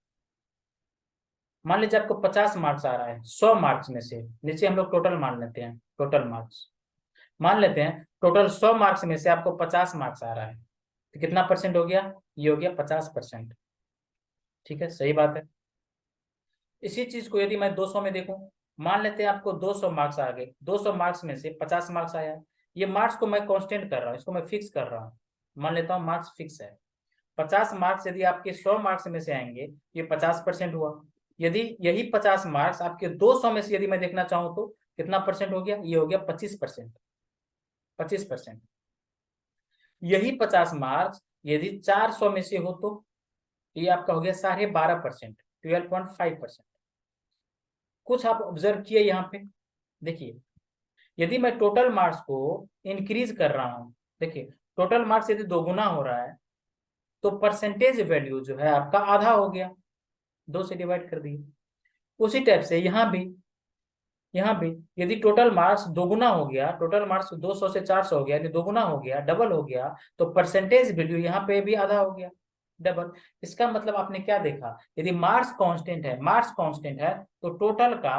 मान लीजिए आपको 50 मार्क्स आ रहा है 100 मार्क्स में से। नीचे हम लोग टोटल मान लेते हैं, टोटल मार्क्स मान लेते हैं। टोटल 100 मार्क्स में से आपको 50 मार्क्स आ रहा है, तो कितना परसेंट हो गया? ये हो गया 50%। ठीक है, सही बात है। इसी चीज को यदि मैं 200 में देखूं, मान लेते हैं आपको 200 मार्क्स आ गए, 200 मार्क्स में से 50 मार्क्स आया। ये मार्क्स को मैं कांस्टेंट कर रहा हूँ, इसको मैं फिक्स कर रहा हूँ। मान लेता हूँ मार्क्स फिक्स है। 50 मार्क्स यदि आपके 100 मार्क्स में से आएंगे, ये 50% हुआ। यदि यही 50 मार्क्स आपके 200 में से यदि मैं देखना चाहूँ, तो कितना परसेंट हो गया, ये हो गया 25%। 25%। यही 50 मार्क्स यदि 400 में से हो तो ये आपका हो गया 12.5%, 12.5%। कुछ आप ऑब्जर्व किए यहाँ पे, देखिए यदि मैं टोटल मार्क्स को इंक्रीज कर रहा हूं, देखिए टोटल मार्क्स यदि दोगुना हो रहा है तो परसेंटेज वैल्यू जो है आपका आधा हो गया, 2 से डिवाइड कर दिए। उसी टाइप से यहाँ भी यदि टोटल मार्क्स दोगुना हो गया, टोटल मार्क्स 200 से 400 हो गया, यदि दोगुना हो गया, डबल हो गया, तो परसेंटेज वैल्यू यहाँ पे भी आधा हो गया, डबल। इसका मतलब आपने क्या देखा, यदि मार्क्स कांस्टेंट है, मार्क्स कांस्टेंट है तो टोटल का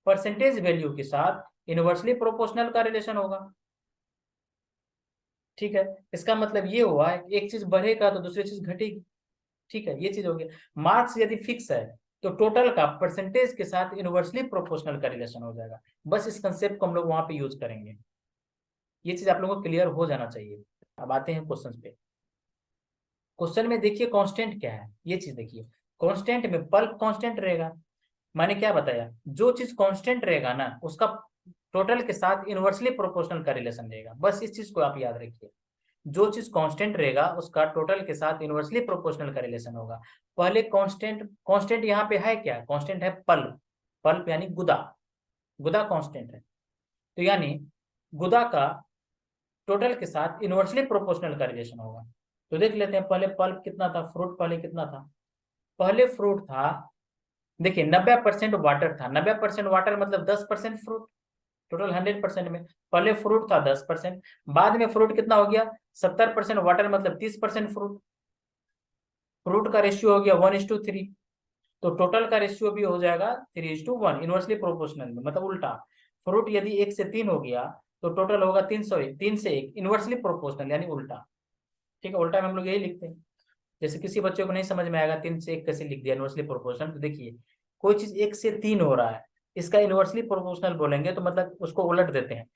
परसेंटेज वैल्यू के साथ इनवर्सली प्रोपोर्शनल का रिलेशन होगा। ठीक है, इसका मतलब ये हुआ है एक चीज बढ़ेगा तो दूसरी चीज घटेगी। ठीक है, ये चीज हो गया। मार्क्स यदि फिक्स है तो टोटल का परसेंटेज के साथ इनवर्सली प्रोपोर्शनल का रिलेशन हो जाएगा। बस इस कंसेप्ट को हम लोग वहां पे यूज करेंगे, ये चीज आप लोगों को क्लियर हो जाना चाहिए। अब आते हैं क्वेश्चन पे। क्वेश्चन में देखिए कांस्टेंट क्या है, ये चीज देखिए। कांस्टेंट में पल्प कांस्टेंट रहेगा। मैंने क्या बताया, जो चीज कांस्टेंट रहेगा ना उसका टोटल के साथ इनवर्सली प्रोपोर्शनल का रिलेशन रहेगा। बस इस चीज को आप याद रखिए, जो चीज कांस्टेंट रहेगा उसका टोटल के साथ इनवर्सली प्रोपोर्शनल का रिलेशन होगा। पहले कांस्टेंट, कांस्टेंट यहाँ पे है क्या, कांस्टेंट है पल्प। पल्प यानी गुदा, गुदा कांस्टेंट है। तो यानी गुदा का टोटल के साथ इनवर्सली प्रोपोर्शनल का रिलेशन होगा। तो देख लेते हैं पहले पल्प कितना था, फ्रूट पहले कितना था। पहले फ्रूट था, देखिए 90% वाटर था। 90% वाटर मतलब 10% फ्रूट, टोटल 100% में। पहले फ्रूट था 10%, बाद में फ्रूट कितना हो गया 70% वाटर मतलब 30% फ्रूट। फ्रूट का रेशियो हो गया 1:3, तो टोटल का रेशियो भी हो जाएगा 3:1, इनवर्सली प्रोपोर्शनल में, मतलब उल्टा। फ्रूट यदि 1 से 3 हो गया तो टोटल होगा 3 से 1, इनवर्सली प्रोपोर्शनल यानी उल्टा। ठीक है, उल्टा में हम लोग यही लिखते हैं। जैसे किसी बच्चे को नहीं समझ में आएगा 3 से 1 कैसे लिख दिया इनवर्सली प्रोपोर्शनल, तो देखिए कोई चीज 1 से 3 हो रहा है, इसका इनवर्सली प्रोपोर्शनल बोलेंगे तो मतलब उसको उलट देते हैं।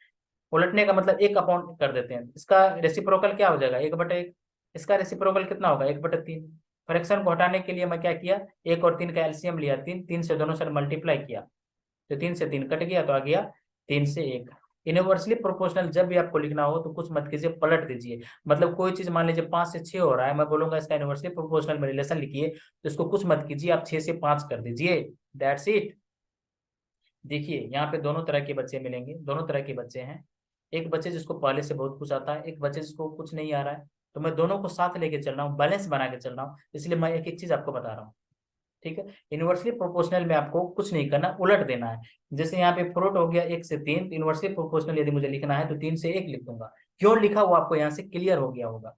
उलटने का मतलब 1 अपॉन कर देते हैं, इसका रेसिप्रोकल क्या हो जाएगा 1/1। इसका रेसिप्रोकल कितना होगा 1/3। फ्रैक्शन को हटाने के लिए मैं क्या किया, 1 और 3 का एलसीएम लिया, 3, 3 से दोनों साइड मल्टीप्लाई किया, तो 3 से 3 कट गया तो आ गया 3 से 1। इनवर्सली प्रोपोर्शनल जब भी आपको लिखना हो तो कुछ मत कीजिए, पलट दीजिए। मतलब कोई चीज मान लीजिए 5 से 6 हो रहा है, मैं बोलूंगा इसका इनवर्सली प्रोपोर्शनल में रिलेशन लिखिए, तो इसको कुछ मत कीजिए, आप 6 से 5 कर दीजिए, दैट्स इट। देखिए यहाँ पे दोनों तरह के बच्चे मिलेंगे, दोनों तरह के बच्चे हैं। एक बच्चे जिसको पहले से बहुत कुछ आता है, एक बच्चे जिसको कुछ नहीं आ रहा है। तो मैं दोनों को साथ लेके चल रहा हूँ, बैलेंस बना के चल रहा हूँ, इसलिए मैं एक एक चीज आपको बता रहा हूँ। ठीक है, इनवर्सली प्रोपोर्शनल में आपको कुछ नहीं करना, उलट देना है। जैसे यहाँ पे फ्रूट हो गया 1 से 3, तो इनवर्सली प्रोपोर्शनल यदि मुझे लिखना है तो 3 से 1 लिख दूंगा। क्यों लिखा वो आपको यहाँ से क्लियर हो गया होगा।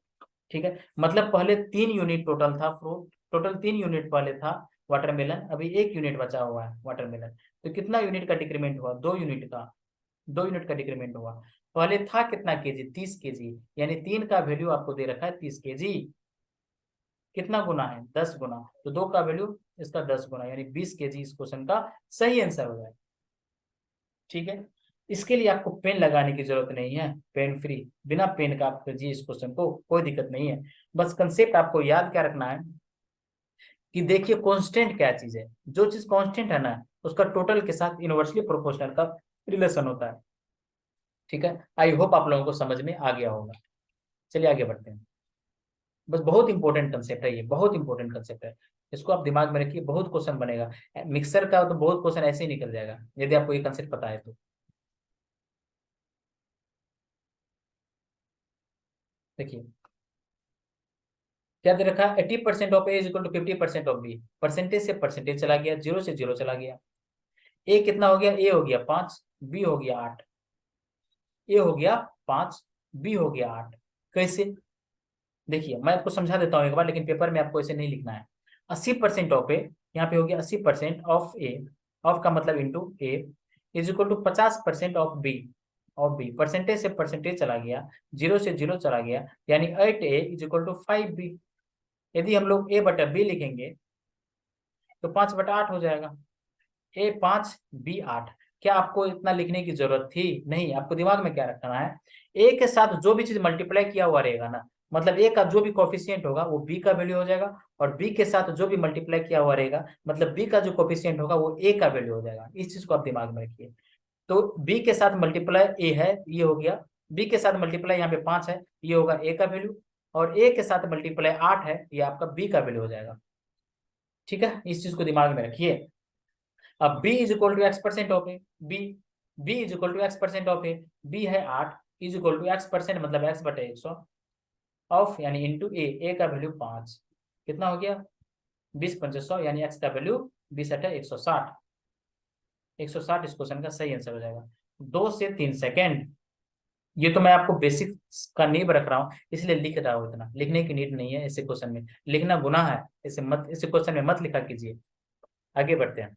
ठीक है, मतलब पहले 3 यूनिट टोटल था फ्रूट, टोटल 3 यूनिट पहले था वाटरमेलन, अभी 1 यूनिट बचा हुआ है वाटरमेलन। तो कितना यूनिट का डिक्रीमेंट हुआ, 2 यूनिट का, 2 यूनिट का डिक्रीमेंट हुआ। पहले था कितना केजी, 30 केजी, यानी 3 का वैल्यू आपको दे रखा है 30 केजी। कितना गुना है 10 गुना, तो 2 का वैल्यू इसका 10 गुना, यानी 20 केजी इस क्वेश्चन का सही आंसर हो जाए। ठीक है, इसके लिए आपको पेन लगाने की जरूरत नहीं है, पेन फ्री, बिना पेन का आप कीजिए इस क्वेश्चन को, कोई दिक्कत नहीं है। बस कंसेप्ट आपको याद क्या रखना है कि देखिए कांस्टेंट क्या चीज है, जो चीज कांस्टेंट है ना उसका टोटल के साथ इनवर्सली प्रोपोर्शनल का रिलेशन होता है। ठीक है, आई होप आप लोगों को समझ में आ गया होगा। चलिए आगे बढ़ते हैं। बस बहुत इंपॉर्टेंट कंसेप्ट है ये, बहुत इंपॉर्टेंट कंसेप्ट है, इसको आप दिमाग में रखिए, बहुत क्वेश्चन बनेगा। मिक्सर का तो बहुत क्वेश्चन ऐसे ही निकल जाएगा यदि आपको ये कंसेप्ट पता है तो। देखिए क्या दे रखा है, 80% of A is equal to 50% of B. Percentage से परसेंटेज चला गया, 0 से 0 चला गया। ए कितना हो गया, ए हो गया 5, बी हो गया 8। ए हो गया 5, बी हो गया 8। कैसे, देखिए मैं आपको समझा देता हूँ एक बार, लेकिन पेपर में आपको ऐसे नहीं लिखना है। 80% ऑफ ए, यहाँ पे हो गया 80% ऑफ ए, ऑफ का मतलब into A, is equal to 50% of B. Of B percentage से परसेंटेज चला गया, 0 से 0 चला गया, यानी 8a is equal to 5b। यदि हम लोग a बटा b लिखेंगे तो 5/8 हो जाएगा। ए 5, बी 8। क्या आपको इतना लिखने की जरूरत थी, नहीं। आपको दिमाग में क्या रखना है, ए के साथ जो भी चीज मल्टीप्लाई किया हुआ रहेगा ना, मतलब ए का जो भी कोफिशिएंट होगा वो बी का वैल्यू हो जाएगा, और बी के साथ जो भी मल्टीप्लाई किया हुआ रहेगा मतलब बी का जो कोफिशिएंट होगा वो ए का वैल्यू हो जाएगा। इस चीज को आप दिमाग में रखिए। तो बी के साथ मल्टीप्लाई ए है, ये हो गया। बी के साथ मल्टीप्लाई यहाँ पे 5 है, ये होगा ए का वैल्यू। और ए के साथ मल्टीप्लाई 8 है, ये आपका बी का वैल्यू हो जाएगा। ठीक है, इस चीज को दिमाग में रखिए। अब b is equal to X percent of A, B is equal to X percent of A, B है 8 is equal to X percent मतलब एक्स बटे 100 ऑफ यानी इंटू ए का वैल्यू 5, कितना हो गया 20 × 100 यानी एक्स का वैल्यू 20/160। 160 इस क्वेश्चन का सही आंसर हो जाएगा। 2 से 3 सेकेंड। ये तो मैं आपको बेसिक का नींव रख रहा हूँ, इसलिए लिख रहा हूँ, इतना लिखने की नीड नहीं है। ऐसे क्वेश्चन में लिखना गुनाह है, इसे मत, इसे क्वेश्चन में मत लिखा कीजिए। आगे बढ़ते हैं।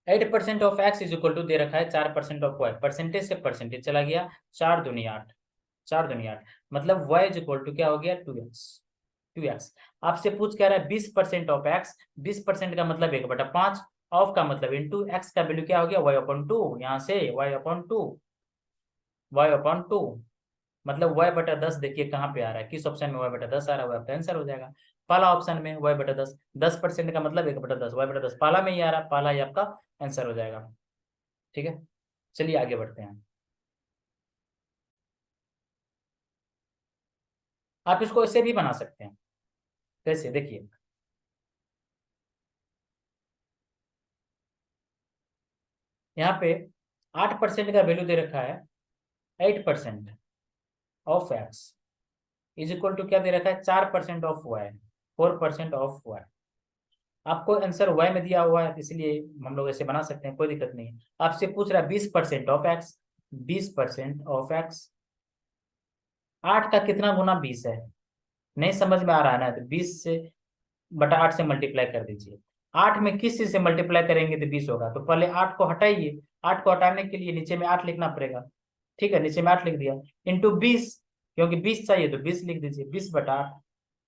8% of X is equal to दे रखा है 4% ऑफ वाई, परसेंटेज से परसेंटेज चला गया, 4 दूनी 8, 4 दूनी 8 मतलब वाई इज इक्वल टू क्या हो गया 2x। आपसे पूछ क्या रहा है 20% ऑफ एक्स, 20% का मतलब 1/5, ऑफ का मतलब इंटू, एक्स का वैल्यू क्या हो गया y/2, यहाँ से y/2 मतलब y/10 देखिए कहाँ पे आ रहा है, किस ऑप्शन में y/10 आ रहा है, वो आपका आंसर हो जाएगा। पहला ऑप्शन में y/10, 10% का मतलब 1/10, y/10 पहला में ही आ रहा है, पहला ही आपका आंसर हो जाएगा। ठीक है, चलिए आगे बढ़ते हैं। आप इसको ऐसे भी बना सकते हैं, कैसे देखिए, यहाँ पे 8% का वैल्यू दे रखा है 8% of X is equal to क्या दे रखा है 4% ऑफ वाई, 4% ऑफ वाई। आपको आंसर वाई में दिया हुआ है, इसलिए हम लोग ऐसे बना सकते हैं, कोई दिक्कत नहीं है। आपसे पूछ रहा है 20% ऑफ एक्स, 20% ऑफ एक्स, 8 का कितना गुना 20 है, नहीं समझ में आ रहा है ना, तो 20/8 से मल्टीप्लाई कर दीजिए। 8 में किस चीज से मल्टीप्लाई करेंगे तो 20 होगा, तो पहले 8 को हटाइए, 8 को हटाने के लिए नीचे में 8 लिखना पड़ेगा। ठीक है, नीचे में 8 लिख दिया, इंटू 20, क्योंकि 20 चाहिए तो 20 लिख दीजिए, 20/8,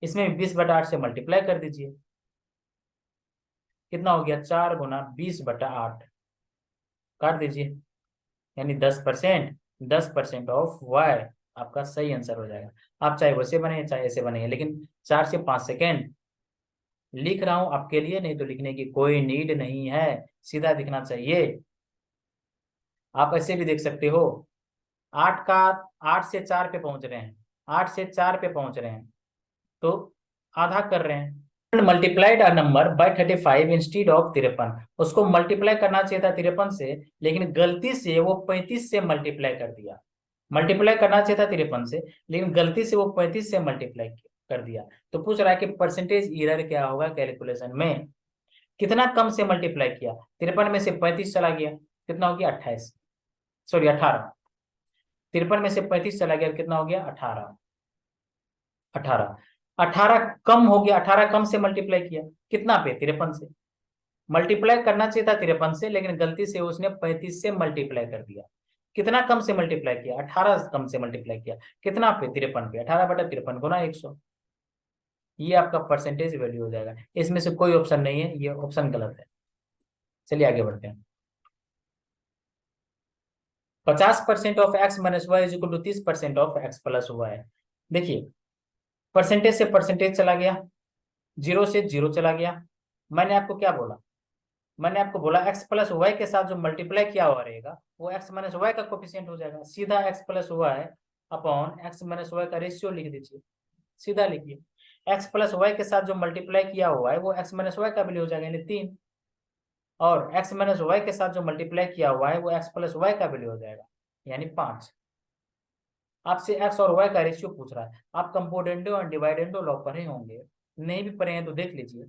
इसमें 20/8 से मल्टीप्लाई कर दीजिए, कितना हो गया 4 गुना 20/8, काट दीजिए, यानी 10%, 10% ऑफ वाई आपका सही आंसर हो जाएगा। आप चाहे वैसे बने चाहे ऐसे बने, लेकिन 4 से 5 सेकेंड लिख रहा हूं आपके लिए, नहीं तो लिखने की कोई नीड नहीं है, सीधा दिखना चाहिए। आप ऐसे भी देख सकते हो, 8 का 8 से 4 पे पहुंच रहे हैं, 8 से 4 पे पहुंच रहे हैं, तो आधा कर रहे हैं। Multiplied a number by 35 instead of 53, उसको मल्टीप्लाई करना चाहिए था 53 से, लेकिन गलती से वो 35 से मल्टीप्लाई कर दिया। मल्टीप्लाई करना चाहिए था 53 से, लेकिन गलती से वो 35 से मल्टीप्लाई कर दिया। तो पूछ रहा है कि परसेंटेज एरर क्या होगा कैलकुलेशन में, कितना कम से मल्टीप्लाई किया, 53 में से 35 चला गया, कितना हो गया 28, सॉरी 18, 53 में से 35 चला गया, कितना हो गया 18, 18, 18 कम हो गया, 18 कम से मल्टीप्लाई किया कितना पे 53 से, मल्टीप्लाई करना चाहिए था 53 से, लेकिन गलती से उसने 35 से मल्टीप्लाई कर दिया। कितना कम से मल्टीप्लाई किया 18 कम से मल्टीप्लाई किया, कितना पे 53 पे, 18/53 गुना 100, ये आपका परसेंटेज वैल्यू हो जाएगा। इसमें से कोई ऑप्शन नहीं है, ये ऑप्शन गलत है। चलिए आगे बढ़ते हैं। 50% of X minus Y is equal to 30% of X plus Y. देखिए, परसेंटेज से परसेंटेज चला गया, 0 से 0 चला गया। मैंने आपको क्या बोला, मैंने आपको बोला एक्स प्लस वाई के साथ जो मल्टीप्लाई किया हुआ रहेगा वो एक्स माइनस वाई का कोफिशिएंट हो जाएगा। सीधा X plus Y upon X minus Y का रेशियो लिख दीजिए, सीधा लिखिए। एक्स प्लस वाई के साथ जो मल्टीप्लाई किया हुआ है वो एक्स माइनस वाई का वैल्यू हो जाएगा, यानी 3, और एक्स माइनस वाई के साथ जो मल्टीप्लाई किया हुआ है वो एक्स प्लस वाई का वैल्यू हो जाएगा, यानी 5। आपसे एक्स और वाई का रेशियो पूछ रहा है, आप कंपोनेंडो और डिवाइडेंडो लॉ पढ़े होंगे, नहीं भी पढ़े हैं तो देख लीजिए।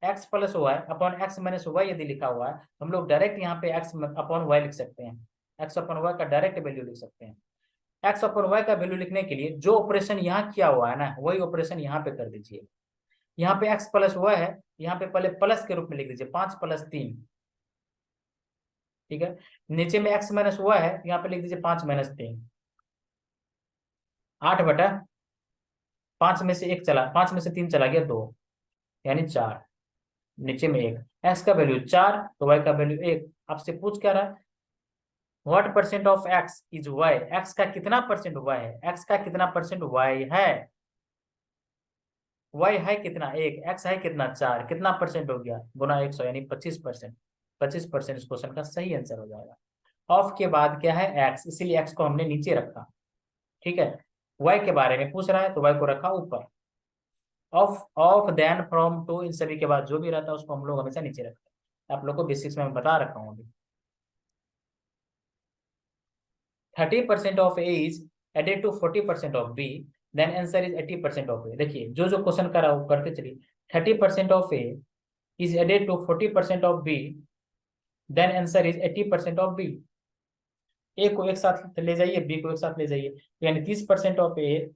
X plus Y upon X minus Y यदि लिखा हुआ है, हम लोग डायरेक्ट यहाँ पे एक्स अपॉन वाई लिख सकते हैं, एक्स अपॉन वाई का डायरेक्ट वैल्यू लिख सकते हैं। एक्स अपॉन वाई का वैल्यू लिखने के लिए जो ऑपरेशन यहाँ किया हुआ है ना, वही ऑपरेशन यहाँ पे कर दीजिए। यहाँ पे एक्स प्लस वाई है, यहाँ पे पहले प्लस के रूप में लिख दीजिए, 5 + 3, ठीक है। नीचे में एक्स माइनस वाई है, यहाँ पे लिख दीजिए 5 - 3, 8/5 में से 1 चला, 5 में से 3 चला गया 2, यानी 4, नीचे में 1, एक्स का वैल्यू 4 तो वाई का वैल्यू 1। आपसे पूछ क्या रहा है, what percent of X is Y, X का कितना परसेंट वाई है, एक्स का कितना परसेंट वाई है, वाई है कितना 1, एक्स है कितना 4, कितना परसेंट हो गया गुना 100 यानी 25%। 25% इस क्वेश्चन का सही आंसर हो जाएगा। ऑफ के बाद क्या है एक्स, इसीलिए एक्स को हमने नीचे रखा। ठीक है, वाई के बारे में पूछ रहा है तो वाई को रखा ऊपर। Of of then from to, इन सभी के बाद जो भी रहता है उसको हम लोग हमेशा नीचे रखते हैं। आप लोग को बेसिक्स में मैं बता रखा हूँ अभी। 30% of A is added to 40% of B, then answer is 80% of A. देखिए जो जो क्वेश्चन करा वो करते चलिए। 30% of A is added to 40% of B, then answer is 80% of B. A को एक साथ ले जाइए, बी को एक साथ ले जाइए, यानी 30% of A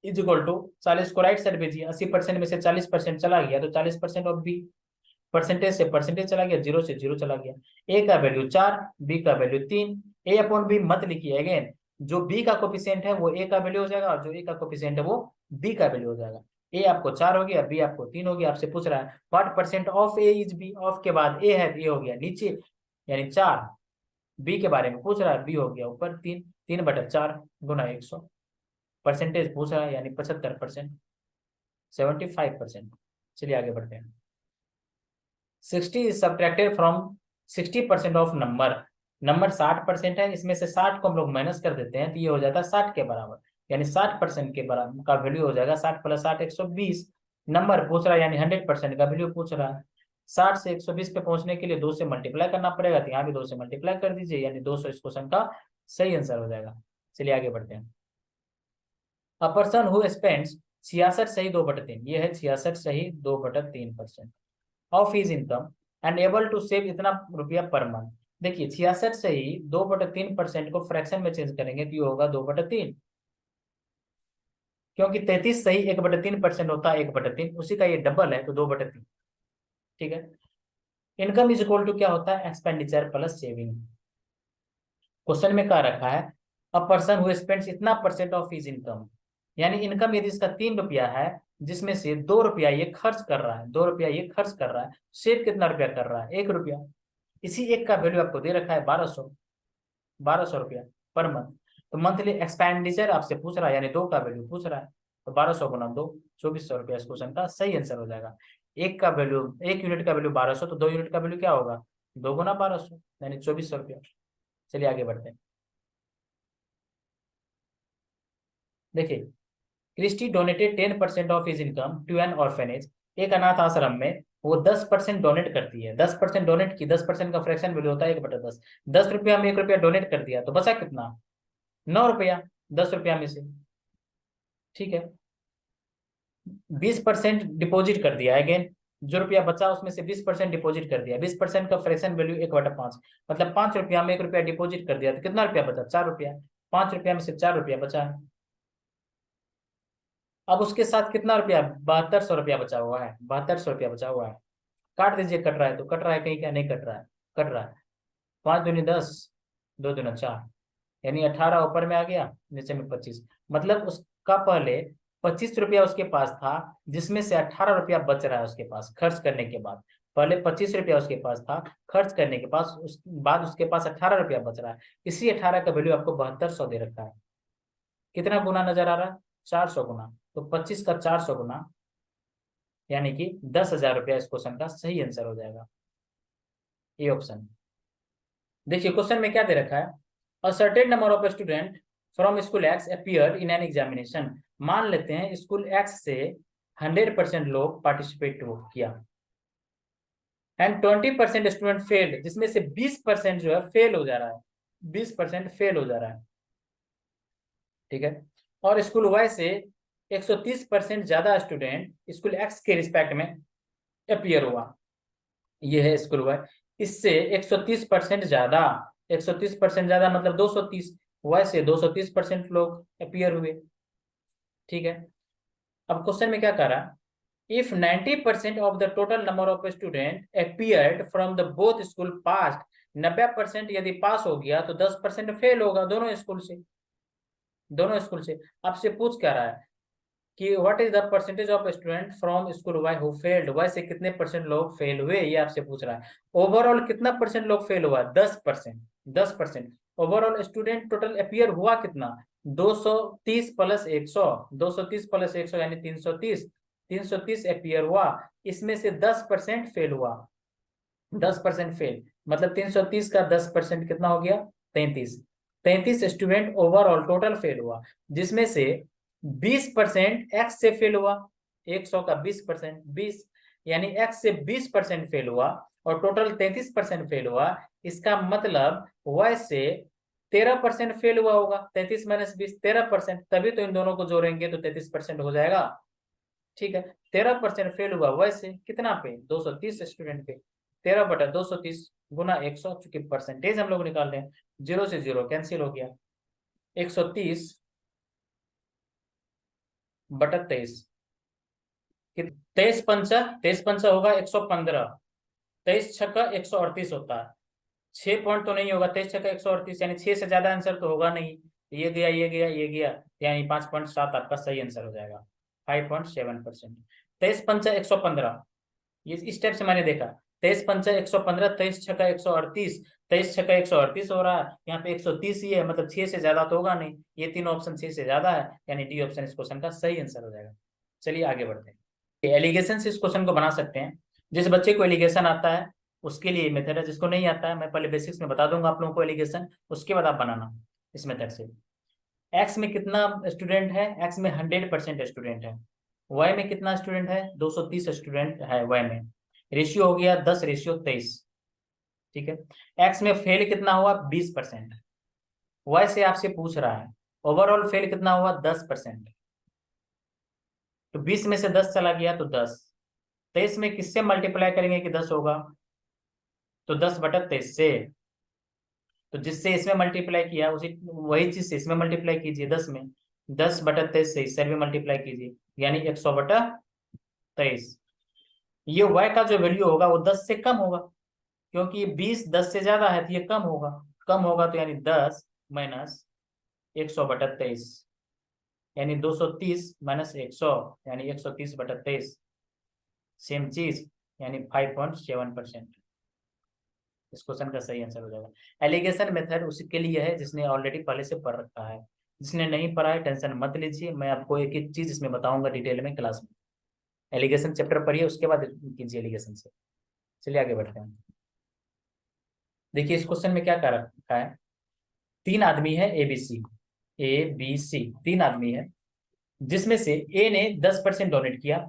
is equal to 40 को राइट साइड भेजिए, 80% में से 40% चला गया तो 40% ऑफ बी। परसेंटेज से परसेंटेज चला गया, जीरो से जीरो चला गया। ए का वैल्यू 4, बी का वैल्यू 3। ए अपॉन बी मत लिखिए अगेन, जो बी का कोफिशिएंट है वो ए का वैल्यू हो जाएगा, और जो ए का कोफिशिएंट है वो बी का वैल्यू हो जाएगा। ए आपको 4 हो गया, बी आपको 3 हो गया। आपसे पूछ रहा है what percent of A is B, of के बाद ए है, ए हो गया नीचे यानी 4। बी के बारे में पूछ रहा है, बी हो गया ऊपर 3, 3/4 गुना 100। परसेंटेज पूछ रहा है यानी 75%, 75%। चलिए आगे बढ़ते हैं। 60 is subtracted from 60% of number. Number 60% है, इसमें से 60 को हम लोग माइनस कर देते हैं तो ये हो जाता है 60 के बराबर, यानी 60% के बराबर का वैल्यू हो जाएगा 60 + 60 120। नंबर पूछ रहा है यानी 100% का वैल्यू पूछ रहा है। 60 से 120 पे पहुंचने के लिए 2 से मल्टीप्लाई करना पड़ेगा, तो यहाँ भी 2 से मल्टीप्लाई कर दीजिए, यानी 200 इस क्वेश्चन का सही आंसर हो जाएगा। चलिए आगे बढ़ते हैं। अ पर्सन हु स्पेंड्स 66 सही 2/3, ये है 66 सही 2/3% of his income and able to save इतना रुपया पर मंथ। देखिए 66 से ही 2/3% को फ्रैक्शन में चेंज करेंगे तो ये होगा 2/3, क्योंकि 33 सही 1/3% होता है 1/3, उसी का ये डबल है तो 2/3। ठीक है, इनकम इज इक्वल टू क्या होता है एक्सपेंडिचर प्लस सेविंग। क्वेश्चन में क्या रखा है अ पर्सन हु स्पेंड्स इतना परसेंट ऑफ हिज इनकम, यानी इनकम यदि इसका 3 रुपया है जिसमें से 2 रुपया ये खर्च कर रहा है, 2 रुपया ये खर्च कर रहा है, सेव कितना रुपया कर रहा है 1 रुपया। इसी एक का वैल्यू आपको दे रखा है 1200, 1200 रुपया पर मंथ। तो मंथली एक्सपेंडिचर आपसे पूछ रहा है यानी 2 का वैल्यू पूछ रहा है, तो 1200 गुना 2 2400 रुपया इस क्वेश्चन का सही आंसर हो जाएगा। एक का वैल्यू, 1 यूनिट का वैल्यू 1200, तो 2 यूनिट का वैल्यू क्या होगा 2 गुना 1200 यानी 2400 रुपया। चलिए आगे बढ़ते हैं। देखिए Christy donated 10% of his income to an orphanage, एक अनाथ आश्रम में वो 10% डोनेट करती है, 10% डोनेट की, 10% का फ्रैक्शन वैल्यू होता है 1/10। 10 रुपया में 1 रुपया डोनेट कर दिया तो बचा कितना 9 रुपया 10 रुपया में से। ठीक है, 20% डिपॉजिट कर दिया, अगेन जो रुपया बचा उसमें से 20% डिपॉजिट कर दिया, 20% का फ्रैक्शन वैल्यू 1/5, मतलब 5 रुपया में 1 रुपया डिपॉजिट कर दिया तो कितना रुपया बचा 4 रुपया, 5 रुपया में से 4 रुपया बचा है। अब उसके साथ कितना रुपया 7200 रुपया बचा हुआ है, 7200 रुपया बचा हुआ है। काट दीजिए, कट रहा है तो कट रहा है, कहीं क्या नहीं कट रहा है, कट रहा है। 5 दूनी 10, 2 दूना 4, यानी 18 ऊपर में आ गया, नीचे में 25, मतलब उसका पहले 25 रुपया उसके पास था, जिसमें से 18 रुपया बच रहा है उसके पास खर्च करने के बाद। पहले 25 रुपया उसके पास था, खर्च करने के पास उस बाद उसके पास 18 रुपया बच रहा है। इसी 18 का वैल्यू आपको 7200 दे रखा है। कितना गुना नजर आ रहा है 400 गुना, तो 25 का 400 गुना यानी कि 10,000 रुपया इस क्वेश्चन का सही आंसर हो जाएगा, ये ऑप्शन। देखिए क्वेश्चन में क्या दे रखा है a certain number of student from school x appear in an examination. मान लेते हैं स्कूल एक्स से 100% लोग पार्टिसिपेट किया एंड 20% स्टूडेंट फेल्ड, जिसमें से 20% जो है फेल हो जा रहा है, 20% फेल हो जा रहा है। ठीक है, और स्कूल वाई से 130% ज्यादा स्टूडेंट स्कूल एक्स के रिस्पेक्ट में अपीयर हुआ, ये है स्कूल वाई। इससे 130% ज्यादा, 130% ज्यादा मतलब 230, वाई से 230% लोग अपीयर हुए। ठीक है, अब क्वेश्चन में क्या कह रहा है if 90% of the total number of student appeared from the both school pass, 90% यदि पास हो गया तो 10% फेल होगा दोनों स्कूल से, दोनों स्कूल से। आपसे पूछ क्या रहा है कि what is the percentage of student from school Y who failed, Y से कितने परसेंट लोग फेल हुए, ये आपसे पूछ रहा है। ओवरऑल कितना परसेंट लोग फेल हुआ 10%, 10%। ओवरऑल स्टूडेंट टोटल अपीयर हुआ कितना 230 + 100, 230 + 100 यानी 330, 330 अपीयर हुआ, इसमें से 10% फेल हुआ, 10% फेल, मतलब 330 का 10% कितना हो गया? 33। 33 स्टूडेंट ओवरऑल टोटल फेल हुआ, जिसमें से 20% एक्स से फेल हुआ। 100 का 20%, 20 यानी एक्स से 20% फेल हुआ और टोटल 33% फेल हुआ। इसका मतलब वाई से 13% फेल हुआ होगा। 33 माइनस 20 13%, तभी तो इन दोनों को जोड़ेंगे तो 33% हो जाएगा। ठीक है, 13% फेल हुआ वैसे कितना पे? 230 स्टूडेंट पे। 13/230 गुना 100, चूंकि परसेंटेज हम लोग निकाल रहे हैं, 0 से 0 कैंसिल हो गया। 130/23, 23 पंचा होगा 115, 23 छक्का 138 होता है। 6 पॉइंट तो नहीं होगा, 23 छक्का 138, यानी 6 से ज्यादा आंसर तो होगा नहीं। ये गया, ये गया, ये गया, यानी 5.7 आपका सही आंसर हो जाएगा, 5.7%। 23 पंचा 115, ये इस टाइप से मैंने देखा। 23 पंचा 115, 23 छक्का 138, 23 छक्का 138 हो रहा है, यहाँ पे 130 ही है, मतलब 6 से ज्यादा तो होगा नहीं। ये तीनों ऑप्शन 6 से ज्यादा है, यानी डी ऑप्शन इस क्वेश्चन का सही आंसर हो जाएगा। चलिए आगे बढ़ते हैं। एलिगेशन से इस क्वेश्चन को बना सकते हैं। जिस बच्चे को एलिगेशन आता है उसके लिए मेथड है, जिसको नहीं आता है मैं पहले बेसिक्स में बता दूंगा आप लोगों को एलिगेशन, उसके बाद आप बनाना इस मेथड से। एक्स में कितना स्टूडेंट है? एक्स में 100% स्टूडेंट है। वाई में कितना स्टूडेंट है? 230 स्टूडेंट है वाई में। रेशियो हो गया 10:23। ठीक है, एक्स में फेल कितना हुआ? 20%। वाई से आपसे पूछ रहा है ओवरऑल फेल कितना हुआ? 10%। तो 20 में से 10 चला गया तो 10। 23 में किससे मल्टीप्लाई करेंगे कि 10 होगा? तो 10/23 से। तो जिससे इसमें मल्टीप्लाई किया उसी वही चीज से इसमें मल्टीप्लाई कीजिए 10 में। 10/23 से इससे भी मल्टीप्लाई कीजिए, यानी 100/23। ये y का जो वैल्यू होगा वो 10 से कम होगा, क्योंकि ये 20 10 से ज्यादा है तो ये कम होगा। कम होगा तो यानी 10 माइनस 100/23, यानी 230 - 100, यानी 130/23। सेम चीज, यानी 5.7%। इस क्वेश्चन का सही आंसर हो जाएगा। एलिगेशन मेथड उसके लिए है जिसने ऑलरेडी पहले से पढ़ रखा है। जिसने नहीं पढ़ा है टेंशन मत लीजिए, मैं आपको एक एक चीज इसमें बताऊंगा डिटेल में क्लास में। एलिगेशन चैप्टर पढ़िए, उसके बाद कीजिए एलिगेशन से। चलिए आगे बढ़ते हैं। देखिए इस क्वेश्चन में क्या कर रखा है। 3 आदमी है ABC, ABC 3 आदमी है, जिसमें से ए ने 10% डोनेट किया,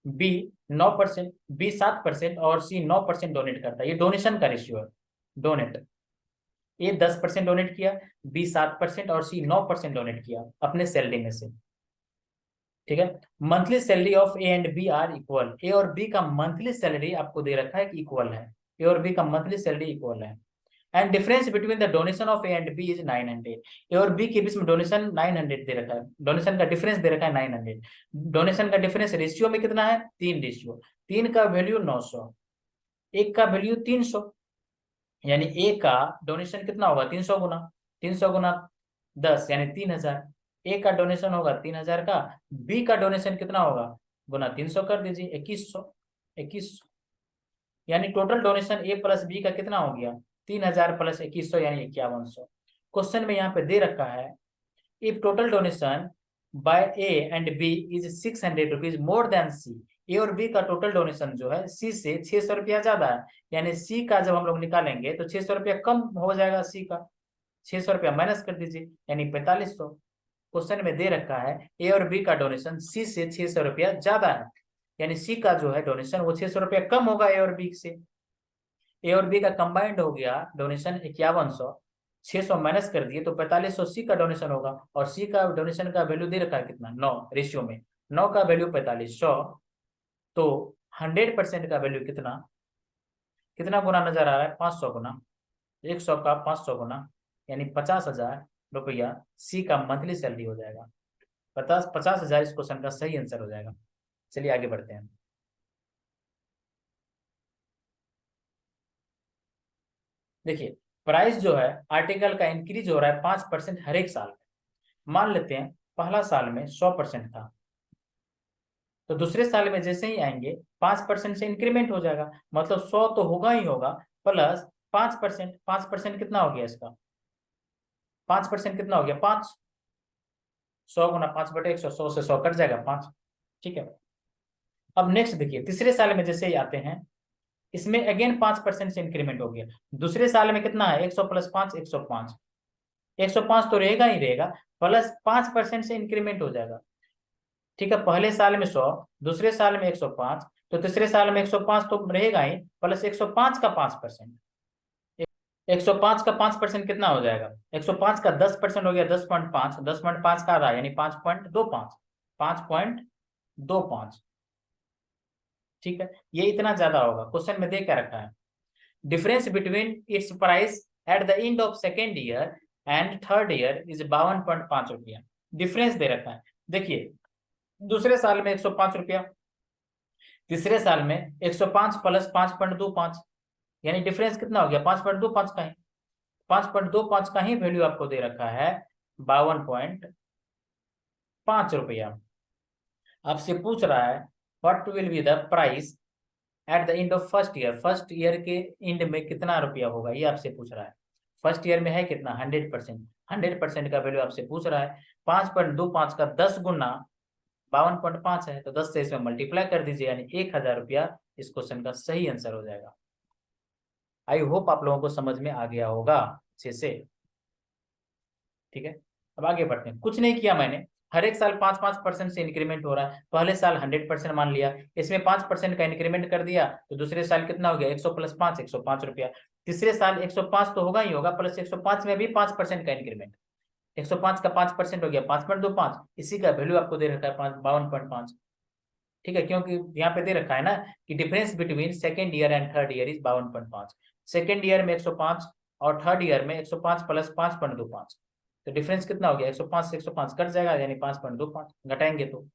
बी 9%, बी 7% और सी 9% डोनेट करता है। ये डोनेशन का रेशियो है। डोनेट, ए 10% डोनेट किया, बी 7% और सी 9% डोनेट किया अपने सैलरी में से। ठीक है, monthly salary of A and B are equal. A और बी का मंथली सैलरी आपको दे रखा है कि इक्वल है। ए और बी का मंथली सैलरी इक्वल है, and difference between the donation of A and B is 900। A और बी के बीच में डोनेशन 900 दे रखा है, डोनेशन का डिफरेंस दे रखा है 900। डोनेशन का डिफरेंस रेशियो में कितना है? 3 रेशियो। 3 का वैल्यू 900, एक का वैल्यू 300, यानी ए का डोनेशन कितना होगा? 300 गुना 10 यानी 3000। ए का डोनेशन होगा 3000 का, बी का डोनेशन कितना होगा? गुना 300 कर दीजिए, 2100। 2100 यानी टोटल डोनेशन ए प्लस बी का कितना हो गया? 3000 प्लस 2100 यानी 5100। क्वेश्चन में यहाँ पे दे रखा है if total donation by A and B is 600 rupees more than C. A और बी का टोटल डोनेशन जो है सी से 600 रुपया ज्यादा है, यानी सी का जब हम लोग निकालेंगे तो 600 रुपया कम हो जाएगा सी का। 600 रुपया माइनस कर दीजिए, यानी 4500। क्वेश्चन में दे रखा है ए और बी का डोनेशन सी से 600 रुपया ज्यादा है, यानी सी का जो है डोनेशन वो 600 रुपया कम होगा ए और बी से। ए और बी का कंबाइंड हो गया डोनेशन 5100, 600 माइनस कर दिए तो 4500 सी का डोनेशन होगा, और सी का डोनेशन का वैल्यू दे रखा है कितना? 9 रेशियो में। 9 का वैल्यू 4500, तो 100% का वैल्यू कितना कितना गुना नजर आ रहा है? 500 गुना। 100 का 500 गुना, यानी 50,000 रुपया सी का मंथली सैलरी हो जाएगा। 50,000 इस क्वेश्चन का सही आंसर हो जाएगा। चलिए आगे बढ़ते हैं। देखिए प्राइस जो है आर्टिकल का इंक्रीज हो रहा है 5% हर एक साल में। मान लेते हैं पहला साल में 100% था, तो दूसरे साल में जैसे ही आएंगे 5% से इंक्रीमेंट हो जाएगा, मतलब 100 तो होगा ही होगा, प्लस 5%। 5% कितना हो गया इसका? 5% कितना हो गया? 5। 100 गुना 5/100, 100 से 100 कट जाएगा 5। ठीक है, अब नेक्स्ट देखिए तीसरे साल में जैसे ही आते हैं इसमें अगेन 5% से इंक्रीमेंट हो गया। दूसरे साल में कितना है, 100 प्लस 5 105, 105 तो रहेगा ही रहेगा, प्लस 5% से इंक्रीमेंट हो जाएगा। ठीक है, पहले साल में 100, दूसरे साल में 105, तो तीसरे साल में 105 तो रहेगा ही, प्लस 105 का 5%। 105 का 5% कितना हो जाएगा, 105 का 10% हो गया 10.5, 10.5 का आधा यानी 5.25, 5.25। ठीक है, ये इतना ज्यादा होगा, क्वेश्चन में दे क्या रखा है, difference between its price at the end of second year and third year is 52.5 रुपया। डिफरेंस दे रखा है, देखिए दूसरे साल में 105 रुपया, तीसरे साल में 105 प्लस 5.25, यानी डिफरेंस कितना हो गया, 5.25 का ही, 5.25 का ही वैल्यू आपको दे रखा है 52.5 रुपया। आपसे पूछ रहा है what will be the price at the end of first year, first year के एंड में कितना रुपया होगा, ये आपसे पूछ रहा है। फर्स्ट ईयर में है कितना, 100%, 100% का वैल्यू आपसे पूछ रहा है। 5.25 का 10 गुना 52.5 है, तो 10 से इसमें मल्टीप्लाई कर दीजिए, यानी 1000 रुपया इस क्वेश्चन का सही आंसर हो जाएगा। आई होप आप लोगों को समझ में आ गया होगा अच्छे से। ठीक है, अब आगे बढ़ते हैं। कुछ नहीं किया मैंने, हर एक साल 5-5% से इंक्रीमेंट हो रहा है। पहले साल 100% मान लिया, इसमें 5% का इंक्रीमेंट कर दिया, तो दूसरे साल कितना हो गया, 100 प्लस 5 105 रुपया। तीसरे साल 105 तो होगा ही होगा, प्लस 105 में भी 5% का इंक्रीमेंट, 105 का 5% हो गया 5.25, इसी का वैल्यू आपको दे रखा है 52.5। ठीक है, क्योंकि यहाँ पे दे रखा है ना कि difference between second year and third year is 52.5, second year में 105 और थर्ड ईयर में 105 प्लस 5.25, तो डिफरेंस कितना हो गया, 105 से 105 कट जाएगा, यानी 5.25 घटाएंगे तो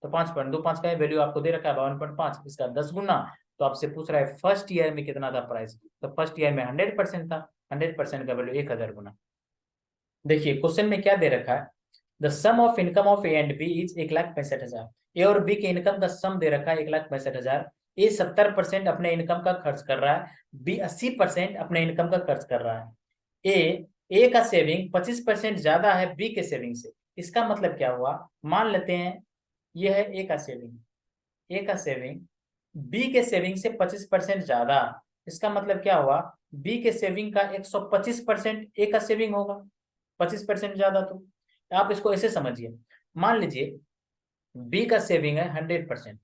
5.25 का वैल्यू आपको दे रखा है 52.5, इसका 10 गुना। तो आपसे पूछ रहा है फर्स्ट ईयर में कितना था प्राइस, तो फर्स्ट ईयर में 100% था, 100% का वैल्यू 1000 गुना। देखिए क्वेश्चन में क्या दे रखा है, the sum of income of A and B is 1,65,000। A और बी के इनकम का सम दे रखा है 1,65,000। ए 70% अपने इनकम का खर्च कर रहा है, बी 80% अपने इनकम का खर्च कर रहा है। ए का सेविंग 25% ज्यादा है बी के सेविंग से। इसका मतलब क्या हुआ, मान लेते हैं ये है ए का सेविंग, ए का सेविंग बी के सेविंग से 25% ज्यादा। इसका मतलब क्या हुआ, बी के सेविंग का 125% ए का सेविंग होगा, 25% ज्यादा। तो आप इसको ऐसे समझिए, मान लीजिए बी का सेविंग है 100%,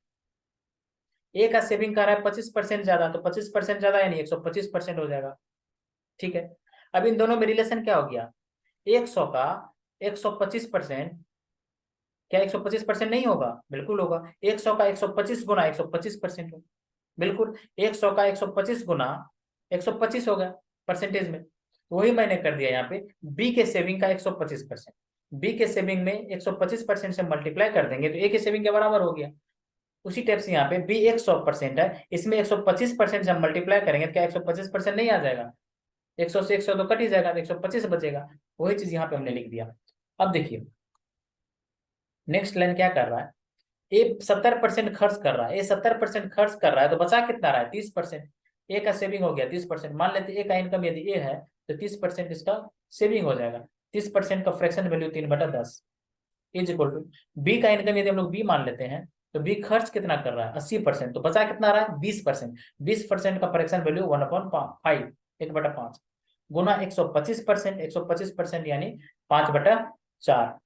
ए का सेविंग कर रहा है 25% ज्यादा, तो 25% ज्यादा यानी 125% हो जाएगा। ठीक है, अब इन दोनों में रिलेशन क्या हो गया, 100 का 125%, क्या 125% नहीं होगा, बिल्कुल होगा। 100 का 125 गुना 125% हो, बिल्कुल 100 का 125 गुना 125 होगा परसेंटेज में। तो वही मैंने कर दिया यहाँ पे, बी के सेविंग का 125%, बी के सेविंग में 125% से मल्टीप्लाई कर देंगे तो ए के सेविंग के बराबर हो गया। उसी टाइप से यहाँ पे बी 100% है, इसमें 125% से हम मल्टीप्लाई करेंगे तो क्या 125% नहीं आ जाएगा, 100 से 100 तो कट ही जाएगा, तो 125 बचेगा। वही चीज यहाँ पे हमने लिख दिया। अब देखिए नेक्स्ट लाइन क्या कर रहा है, ए 70% खर्च कर रहा है, ए 70% खर्च कर रहा है, तो बचा कितना रहा है 30%। ए का सेविंग हो गया 30%, मान लेते ए का इनकम यदि ए है तो 30% इसका सेविंग हो जाएगा। 30% का fraction value 3/10 is equal to, B का इनकम यदि हम लोग बी मान लेते हैं तो बी खर्च कितना कर रहा है 80%, तो बचा कितना रहा है 20%। 20% का फ्रैक्शन वैल्यू 1/5, 1/5 गुना 125%, 125% यानी 5/4,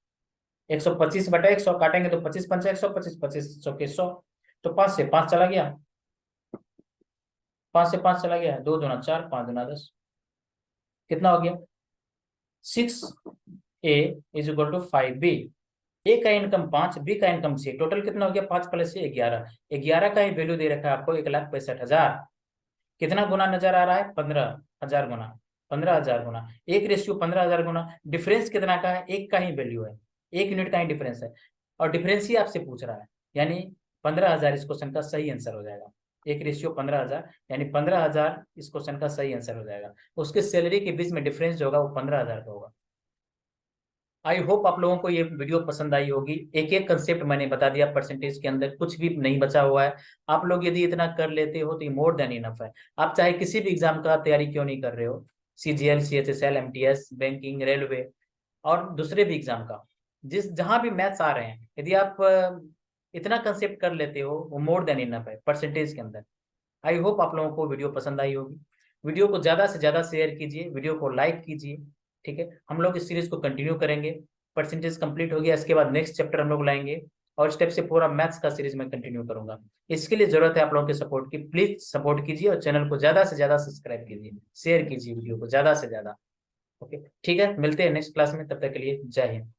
125/100 काटेंगे तो 25 पंचा 100, 25 25 100 के 100, तो 5 से 5 चला गया, 5 से 5 चला गया, 2 दूना 4, 5 दूना 10, कितना हो गया 6A is equal to 5B। A का इनकम 5, बी का इनकम 6, टोटल कितना हो गया 5 प्लस 6 11, 11 का ही वैल्यू दे रखा है आपको 1,65,000। कितना गुना नजर आ रहा है 15,000 गुना, 15,000 गुना, 1:15,000 गुना। डिफरेंस कितना का है, एक का ही वैल्यू है, 1 यूनिट का ही डिफरेंस है, और डिफरेंस ही आपसे पूछ रहा है, यानी 15,000 इस क्वेश्चन का सही आंसर हो जाएगा। 1:15,000 यानी 15,000 इस क्वेश्चन का सही आंसर हो जाएगा। उसके सैलरी के बीच में डिफरेंस जो होगा वो 15,000 का होगा। आई होप आप लोगों को ये वीडियो पसंद आई होगी। एक एक कंसेप्ट मैंने बता दिया, परसेंटेज के अंदर कुछ भी नहीं बचा हुआ है। आप लोग यदि इतना कर लेते हो तो ये मोर देन इनफ है। आप चाहे किसी भी एग्जाम का तैयारी क्यों नहीं कर रहे हो, CGL CHSL MTS banking railway और दूसरे भी एग्जाम का, जिस जहां भी मैथ्स आ रहे हैं, यदि आप इतना कंसेप्ट कर लेते हो वो मोर देन इनफ है परसेंटेज के अंदर। आई होप आप लोगों को वीडियो पसंद आई होगी। वीडियो को ज्यादा से ज्यादा शेयर कीजिए, वीडियो को लाइक कीजिए। ठीक है, हम लोग इस सीरीज को कंटिन्यू करेंगे। परसेंटेज कंप्लीट हो गया, इसके बाद नेक्स्ट चैप्टर हम लोग लाएंगे और स्टेप से पूरा मैथ्स का सीरीज में कंटिन्यू करूंगा। इसके लिए जरूरत है आप लोगों के सपोर्ट की, प्लीज सपोर्ट कीजिए और चैनल को ज्यादा से ज्यादा सब्सक्राइब कीजिए, शेयर कीजिए वीडियो को ज्यादा से ज्यादा। ओके, ठीक है, मिलते हैं नेक्स्ट क्लास में, तब तक के लिए जय हिंद।